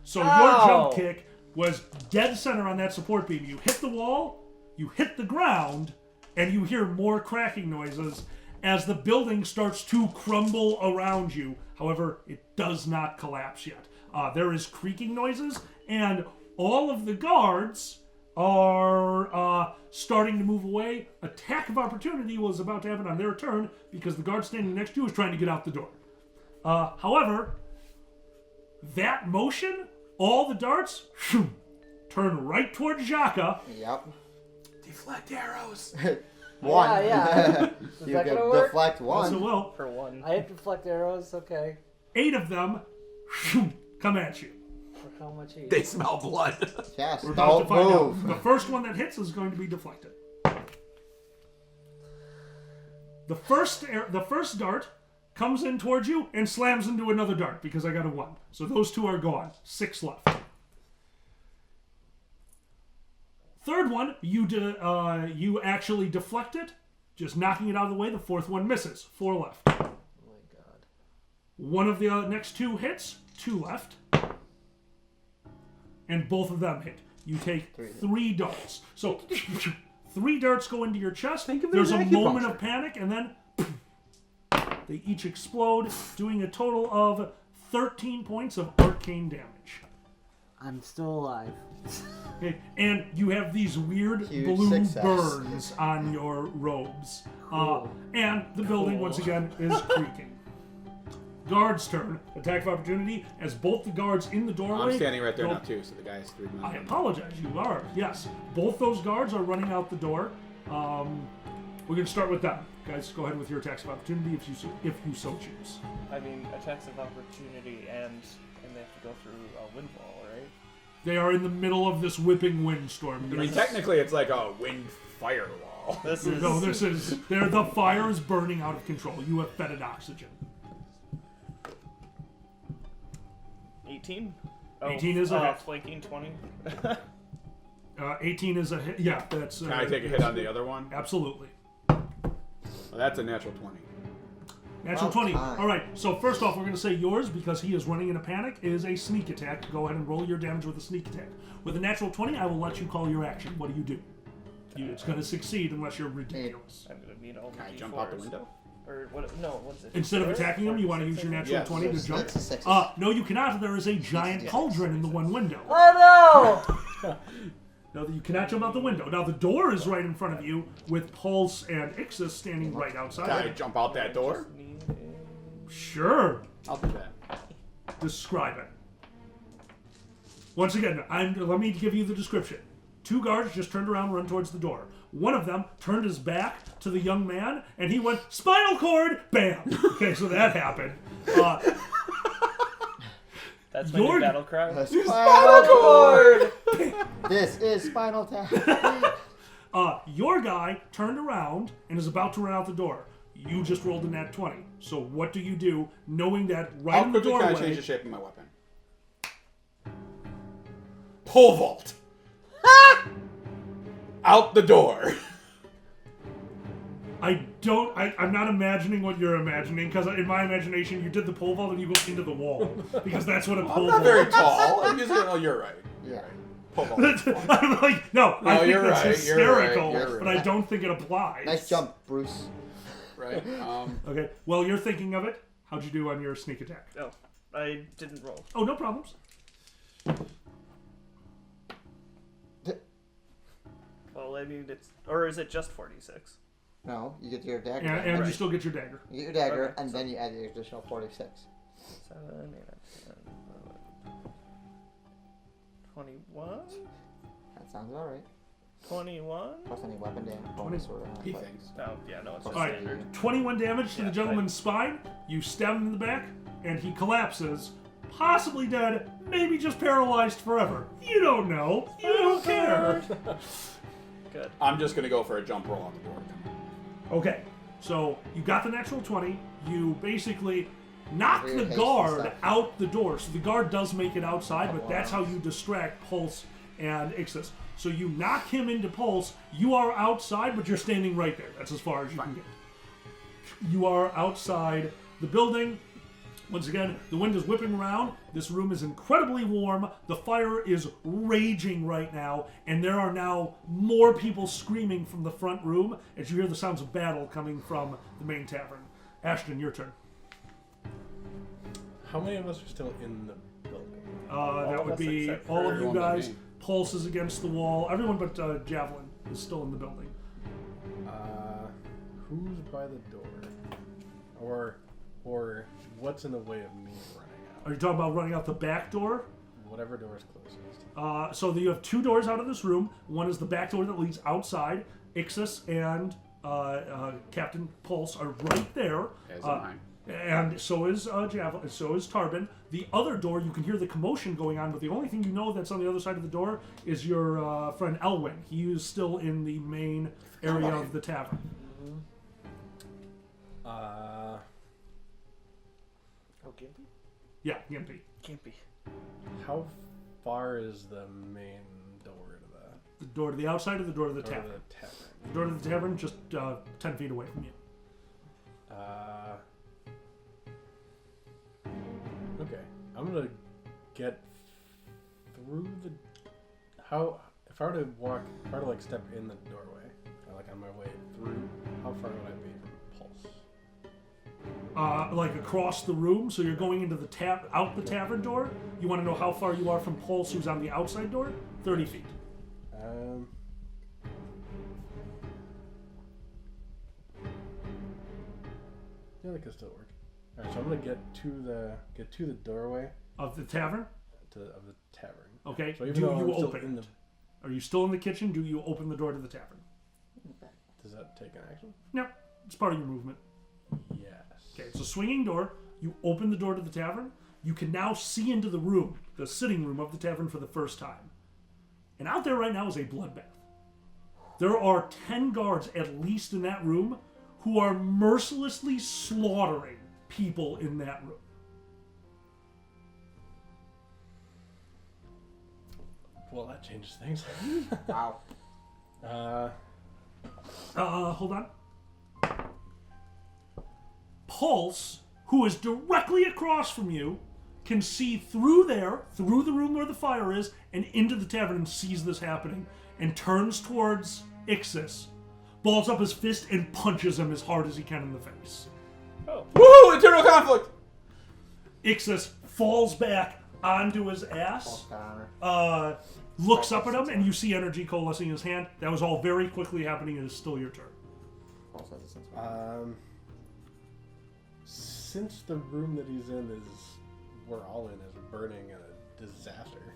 [SPEAKER 1] So your
[SPEAKER 4] Ow.
[SPEAKER 1] jump kick was dead center on that support beam. You hit the wall, you hit the ground, and you hear more cracking noises as the building starts to crumble around you. However, it does not collapse yet. There is creaking noises, and all of the guards are starting to move away. Attack of opportunity was about to happen on their turn because the guard standing next to you is trying to get out the door. However, that motion, all the darts turn right towards Jaka.
[SPEAKER 2] Yep.
[SPEAKER 5] Deflect arrows.
[SPEAKER 2] One.
[SPEAKER 4] Yeah. Is
[SPEAKER 2] You
[SPEAKER 4] that
[SPEAKER 2] can
[SPEAKER 4] gonna work?
[SPEAKER 2] deflect
[SPEAKER 1] Also
[SPEAKER 2] one.
[SPEAKER 1] will.
[SPEAKER 3] For one.
[SPEAKER 4] I have deflect arrows. Okay.
[SPEAKER 1] 8 of them come at you.
[SPEAKER 4] For how much each?
[SPEAKER 7] They smell blood.
[SPEAKER 2] Yes,
[SPEAKER 1] We're about to
[SPEAKER 2] don't
[SPEAKER 1] find
[SPEAKER 2] move.
[SPEAKER 1] out. The first one that hits is going to be deflected. The first dart comes in towards you and slams into another dart because I got a 1. So those 2 are gone. 6 left. Third one, you actually deflect it, just knocking it out of the way. The fourth one misses. 4 left.
[SPEAKER 4] Oh my god.
[SPEAKER 1] One of the next 2 hits. 2 left. And both of them hit. You take 3 darts. So 3 darts go into your chest. There's a moment of panic, and then they each explode, doing a total of 13 points of arcane damage.
[SPEAKER 4] I'm still alive.
[SPEAKER 1] Okay, and you have these weird
[SPEAKER 2] Huge
[SPEAKER 1] blue
[SPEAKER 2] success.
[SPEAKER 1] burns on your robes. And the building, once again, is creaking. Guard's turn. Attack of opportunity as both the guards in the doorway...
[SPEAKER 5] I'm standing right there
[SPEAKER 1] go-
[SPEAKER 5] now too, so the guy's 3 minutes.
[SPEAKER 1] I apologize. You are. Yes. Both those guards are running out the door. We're going to start with them. Guys, go ahead with your attacks of opportunity if you so choose.
[SPEAKER 3] I mean, attacks of opportunity and they have to go through a wind wall, right?
[SPEAKER 1] They are in the middle of this whipping windstorm.
[SPEAKER 5] I mean, technically, it's like a wind firewall.
[SPEAKER 3] This is
[SPEAKER 1] No, this is... The fire is burning out of control. You have fed it oxygen.
[SPEAKER 3] 18.
[SPEAKER 1] 18 is a hit.
[SPEAKER 3] Flanking 20.
[SPEAKER 1] 18 is a hit. Yeah, that's...
[SPEAKER 5] Can I take a hit on the other one?
[SPEAKER 1] Absolutely.
[SPEAKER 5] Well, that's a natural 20.
[SPEAKER 1] Natural
[SPEAKER 2] About
[SPEAKER 1] 20.
[SPEAKER 2] time.
[SPEAKER 1] All right, so first off, we're going to say yours, because he is running in a panic, is a sneak attack. Go ahead and roll your damage with a sneak attack. With a natural 20, I will let you call your action. What do? It's going to succeed unless you're ridiculous.
[SPEAKER 3] I'm gonna need all the
[SPEAKER 5] Can I
[SPEAKER 3] D4s.
[SPEAKER 5] jump out the window?
[SPEAKER 3] Or what? No, what's it?
[SPEAKER 1] Instead of
[SPEAKER 3] Four?
[SPEAKER 1] attacking him, you want to use
[SPEAKER 3] 6,
[SPEAKER 1] your
[SPEAKER 3] I
[SPEAKER 1] natural
[SPEAKER 5] Yes.
[SPEAKER 1] 20 to
[SPEAKER 2] So
[SPEAKER 1] jump?
[SPEAKER 2] it's a 6.
[SPEAKER 1] No, you cannot. There is a giant
[SPEAKER 2] Yes.
[SPEAKER 1] cauldron in the one window.
[SPEAKER 4] Oh
[SPEAKER 1] No, you cannot jump out the window. Now, the door is right in front of you, with Pulse and Ixis standing right
[SPEAKER 5] Can I
[SPEAKER 1] outside.
[SPEAKER 5] jump out that door?
[SPEAKER 3] Just need a-
[SPEAKER 1] Sure.
[SPEAKER 5] I'll do that.
[SPEAKER 1] Describe it. Once again, let me give you the description. 2 guards just turned around and run towards the door. One of them turned his back to the young man, and he went, spinal cord, bam! Okay, so that happened.
[SPEAKER 3] That's my
[SPEAKER 1] Your-
[SPEAKER 3] new battle cry.
[SPEAKER 2] Spinal
[SPEAKER 4] Lord!
[SPEAKER 2] This is Spinal Tap.
[SPEAKER 1] Your guy turned around and is about to run out the door. You just rolled a nat 20. So what do you do, knowing that right
[SPEAKER 5] How
[SPEAKER 1] in the
[SPEAKER 5] quickly can I
[SPEAKER 1] doorway...
[SPEAKER 5] change the shape of my weapon? Pole vault! Out the door!
[SPEAKER 1] I'm not imagining what you're imagining, because in my imagination, you did the pole vault and you go into the wall. Because that's what a
[SPEAKER 5] I'm
[SPEAKER 1] pole
[SPEAKER 5] not
[SPEAKER 1] vault
[SPEAKER 5] very tall. I'm just oh, you're right.
[SPEAKER 2] Yeah.
[SPEAKER 5] Pole vault is fine.
[SPEAKER 1] I'm like, no, I think
[SPEAKER 5] you're
[SPEAKER 1] that's
[SPEAKER 5] right, you're right,
[SPEAKER 1] hysterical,
[SPEAKER 5] you're
[SPEAKER 1] but I
[SPEAKER 5] right.
[SPEAKER 1] don't think it applies.
[SPEAKER 2] Nice jump, Bruce.
[SPEAKER 5] Right?
[SPEAKER 1] Okay, well, you're thinking of it. How'd you do on your sneak attack?
[SPEAKER 3] Oh, I didn't roll.
[SPEAKER 1] Oh, no problems.
[SPEAKER 3] Well, I mean, it's or is it just 46?
[SPEAKER 2] No, you get your dagger.
[SPEAKER 1] And you
[SPEAKER 3] Right.
[SPEAKER 1] still get your dagger.
[SPEAKER 2] You get your dagger,
[SPEAKER 3] Okay,
[SPEAKER 2] and
[SPEAKER 3] so-
[SPEAKER 2] then you add the additional 46.
[SPEAKER 3] 7, 8, 10, 21?
[SPEAKER 2] That sounds about right.
[SPEAKER 3] 21?
[SPEAKER 2] Plus any weapon damage bonus or
[SPEAKER 5] He
[SPEAKER 2] but-
[SPEAKER 5] thinks.
[SPEAKER 3] No, yeah, no, it's just
[SPEAKER 1] Alright.
[SPEAKER 3] standard.
[SPEAKER 1] 21 damage to
[SPEAKER 3] Yeah,
[SPEAKER 1] the gentleman's spine. You stab him in the back, and he collapses. Possibly dead, maybe just paralyzed forever. You don't know. You don't care.
[SPEAKER 3] Good.
[SPEAKER 5] I'm just gonna go for a jump roll on the door.
[SPEAKER 1] Okay, so you got the natural 20. You basically knock
[SPEAKER 2] Weird
[SPEAKER 1] the
[SPEAKER 2] hasty
[SPEAKER 1] guard
[SPEAKER 2] stuff.
[SPEAKER 1] out the door. So the guard does make it outside, but that's how you distract Pulse and Ixis. So you knock him into Pulse. You are outside, but you're standing right there. That's as far as you can get. You are outside the building. Once again, the wind is whipping around. This room is incredibly warm. The fire is raging right now, and there are now more people screaming from the front room as you hear the sounds of battle coming from the main tavern. Ashton, your turn.
[SPEAKER 6] How many of us are still in the building?
[SPEAKER 1] That
[SPEAKER 3] of
[SPEAKER 1] would
[SPEAKER 3] us
[SPEAKER 1] be
[SPEAKER 3] except
[SPEAKER 1] all
[SPEAKER 3] for
[SPEAKER 1] of you
[SPEAKER 5] everyone but
[SPEAKER 1] guys.
[SPEAKER 5] me.
[SPEAKER 1] Pulse is against the wall. Everyone but Javelin is still in the building.
[SPEAKER 6] Who's by the door? Or what's in the way of me running
[SPEAKER 1] Are you talking about running out the back door?
[SPEAKER 6] out? Whatever door is closest.
[SPEAKER 1] So you have 2 doors out of this room. One is the back door that leads outside. Ixis and Captain Pulse are right there.
[SPEAKER 5] As am I.
[SPEAKER 1] And so is Javelin, so is Tarbin. The other door, you can hear the commotion going on, but the only thing you know that's on the other side of the door is your friend Elwyn. He is still in the main area of the tavern.
[SPEAKER 4] Oh, Gimpy?
[SPEAKER 1] Yeah, Gimpy.
[SPEAKER 3] Gimpy.
[SPEAKER 6] How far is the main door to
[SPEAKER 1] The door to the outside or the door to the
[SPEAKER 6] the, door
[SPEAKER 1] tavern?
[SPEAKER 6] to the tavern?
[SPEAKER 1] The door to the tavern, just 10 feet away from you.
[SPEAKER 6] Okay, I'm gonna get through the. How if I were to walk, if I were to like step in the doorway, like on my way through, how far would I be from Pulse?
[SPEAKER 1] Like across the room, so you're going into the out the tavern door. You want to know how far you are from Pulse, who's on the outside door? 30 feet.
[SPEAKER 6] Yeah, that could still work. All right, so I'm gonna get to the doorway
[SPEAKER 1] Of the tavern?
[SPEAKER 6] of the tavern.
[SPEAKER 1] Okay.
[SPEAKER 6] So
[SPEAKER 1] Do
[SPEAKER 6] even though
[SPEAKER 1] you
[SPEAKER 6] I'm still
[SPEAKER 1] open
[SPEAKER 6] in
[SPEAKER 1] it?
[SPEAKER 6] the,
[SPEAKER 1] Are you still in the kitchen? Do you open the door to the tavern?
[SPEAKER 6] does that take an action?
[SPEAKER 1] No. It's part of your movement.
[SPEAKER 6] Yes.
[SPEAKER 1] Okay, it's a swinging door. You open the door to the tavern. You can now see into the room, the sitting room of the tavern for the first time. And out there right now is a bloodbath. There are 10 guards at least in that room who are mercilessly slaughtering people in that room.
[SPEAKER 6] Well, that changes things.
[SPEAKER 2] Wow.
[SPEAKER 1] Hold on. Pulse, who is directly across from you, can see through the room where the fire is, and into the tavern and sees this happening, and turns towards Ixis, balls up his fist, and punches him as hard as he can in the face.
[SPEAKER 5] Woo! Internal conflict!
[SPEAKER 1] Ixis falls back onto his ass,
[SPEAKER 2] Pulse got honor.
[SPEAKER 1] looks up at him, and you see energy coalescing in his hand. That was all very quickly happening. It is still your turn.
[SPEAKER 2] Pulse has a sense of
[SPEAKER 6] Since the room that he's in we're all in, is burning and a disaster,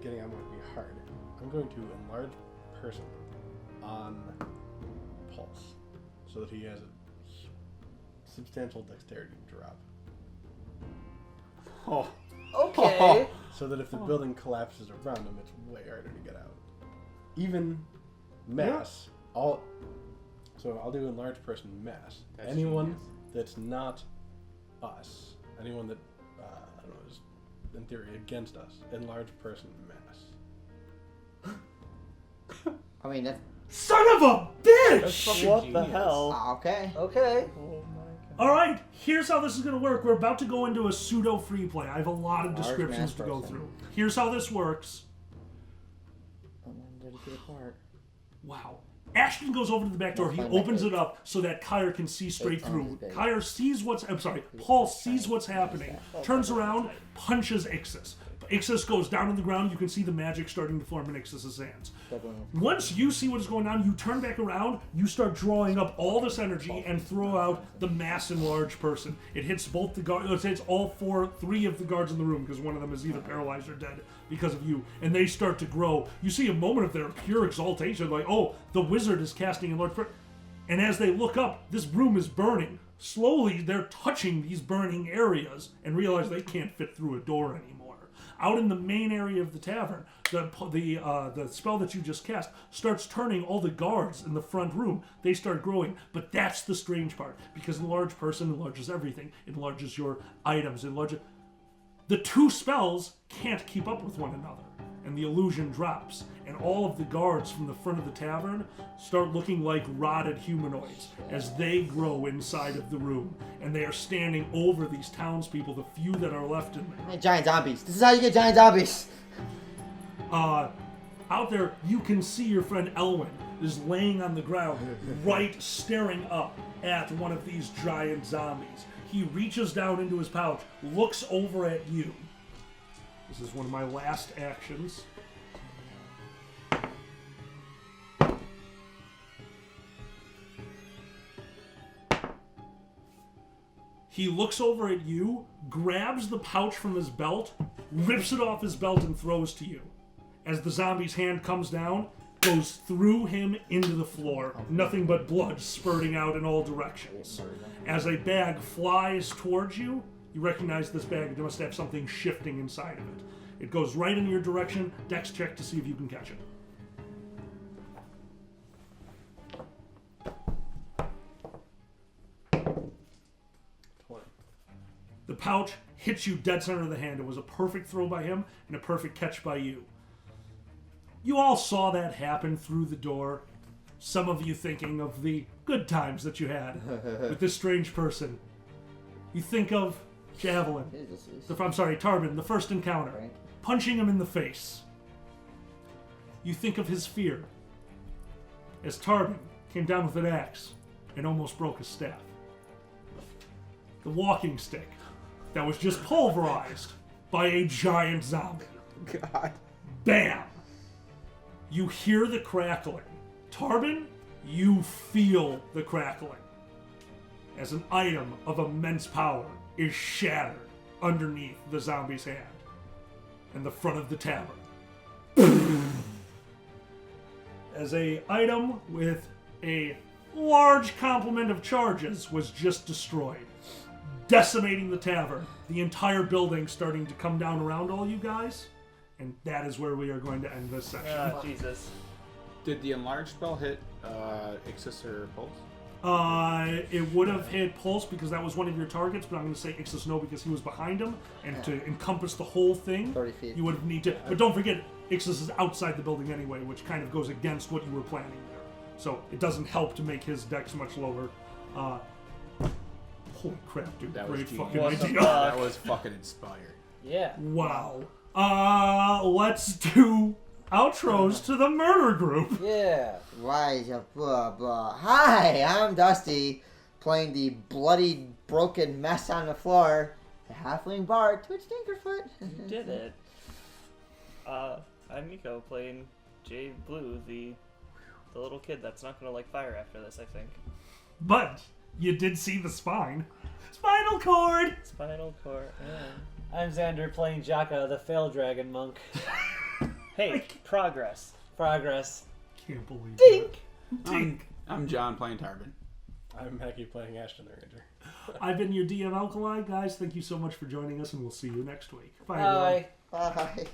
[SPEAKER 6] getting out would be hard. I'm going to enlarge person on Pulse so that he has a substantial dexterity drop.
[SPEAKER 5] Oh.
[SPEAKER 4] Okay.
[SPEAKER 6] So that if the building collapses around him, it's way harder to get out. Even mass, so I'll do enlarge person mass.
[SPEAKER 5] That's
[SPEAKER 6] Anyone
[SPEAKER 5] genius.
[SPEAKER 6] that's not us, anyone that I don't know is in theory against us, enlarge person mass.
[SPEAKER 2] I mean, that's
[SPEAKER 1] Son of a bitch!
[SPEAKER 4] What the hell?
[SPEAKER 2] okay.
[SPEAKER 4] Okay.
[SPEAKER 3] Oh my god.
[SPEAKER 1] All right, here's how this is going to work. We're about to go into a pseudo free play. I have a lot of
[SPEAKER 2] Large
[SPEAKER 1] descriptions
[SPEAKER 2] mass
[SPEAKER 1] to go
[SPEAKER 2] person.
[SPEAKER 1] through. Here's how this works.
[SPEAKER 2] And then dedicate part.
[SPEAKER 1] Wow. Ashton goes over to the back door. He
[SPEAKER 2] That's my
[SPEAKER 1] opens
[SPEAKER 2] method.
[SPEAKER 1] it up so that Kyre can see straight
[SPEAKER 2] 8 times
[SPEAKER 1] through.
[SPEAKER 2] as big.
[SPEAKER 1] Kyre sees Paul sees what's happening, turns around, punches Ixis. Ixis goes down on the ground. You can see the magic starting to form in Ixis's hands. Once you see what is going on, you turn back around, you start drawing up all this energy and throw out the mass enlarged person. It hits both the guards, it hits three of the guards in the room, because one of them is either paralyzed or dead because of you, and they start to grow. You see a moment of their pure exaltation, like, oh, the wizard is casting enlarged person. And as they look up, this room is burning. Slowly, they're touching these burning areas and realize they can't fit through a door anymore. Out in the main area of the tavern, the spell that you just cast starts turning all the guards in the front room. They start growing, but that's the strange part, because enlarged person enlarges everything. It enlarges your items. The two spells can't keep up with one another, and the illusion drops, and all of the guards from the front of the tavern start looking like rotted humanoids as they grow inside of the room, and they are standing over these townspeople, the few that are left in there.
[SPEAKER 2] Hey, giant zombies. This is how you get giant zombies.
[SPEAKER 1] Out there, you can see your friend Elwyn is laying on the ground, right staring up at one of these giant zombies. He reaches down into his pouch, looks over at you. This is one of my last actions. He looks over at you, grabs the pouch from his belt, rips it off his belt, and throws to you. As the zombie's hand comes down, goes through him into the floor. Nothing but blood spurting out in all directions. As a bag flies towards you, you recognize this bag must have something shifting inside of it. It goes right in your direction. Dex check to see if you can catch it. The pouch hits you dead center of the hand. It was a perfect throw by him and a perfect catch by you. You all saw that happen through the door. Some of you thinking of the good times that you had with this strange person. You think of Javelin. Tarbin, the first encounter.
[SPEAKER 2] Right.
[SPEAKER 1] Punching him in the face. You think of his fear as Tarbin came down with an axe and almost broke his staff. The walking stick that was just pulverized by a giant zombie.
[SPEAKER 5] God.
[SPEAKER 1] Bam! You hear the crackling. Tarbin, you feel the crackling as an item of immense power is shattered underneath the zombie's hand and the front of the tavern. As a item with a large complement of charges was just destroyed, decimating the tavern, the entire building starting to come down around all you guys, and that is where we are going to end this section.
[SPEAKER 3] Ah, Jesus.
[SPEAKER 5] Did the enlarge spell hit Ixis or Pulse?
[SPEAKER 1] It would have hit Pulse because that was one of your targets, but I'm going to say Ixis no because he was behind him, and to encompass the whole thing,
[SPEAKER 2] 30 feet.
[SPEAKER 1] you would need to. But don't forget, Ixis is outside the building anyway, which kind of goes against what you were planning there. So it doesn't help to make his dex much lower. Holy crap, dude!
[SPEAKER 5] That was
[SPEAKER 1] Great
[SPEAKER 5] genius.
[SPEAKER 1] fucking
[SPEAKER 3] What the
[SPEAKER 1] idea.
[SPEAKER 3] fuck?
[SPEAKER 5] That was fucking inspired.
[SPEAKER 4] Yeah.
[SPEAKER 1] Wow. Let's do outros to the murder group.
[SPEAKER 4] Yeah.
[SPEAKER 2] Rise up, blah blah. Hi, I'm Dusty, playing the bloody, broken mess on the floor. The halfling bard, Twitch Tinkerfoot.
[SPEAKER 3] You did it. I'm Miko playing Jay Blue, the little kid that's not gonna like fire after this, I think.
[SPEAKER 1] But you did see the spine. Spinal cord!
[SPEAKER 3] Spinal cord. Yeah.
[SPEAKER 4] I'm Xander playing Jaka, the failed dragon monk.
[SPEAKER 3] Hey, progress.
[SPEAKER 4] Progress.
[SPEAKER 1] Can't believe
[SPEAKER 4] Dink!
[SPEAKER 1] it. Dink!
[SPEAKER 5] I'm John playing Tarbin.
[SPEAKER 6] I'm Mackie playing Ashton the Ranger.
[SPEAKER 1] I've been your DM Alkali. Guys, thank you so much for joining us, and we'll see you next week. Bye, everyone.
[SPEAKER 4] Bye.
[SPEAKER 2] Bye.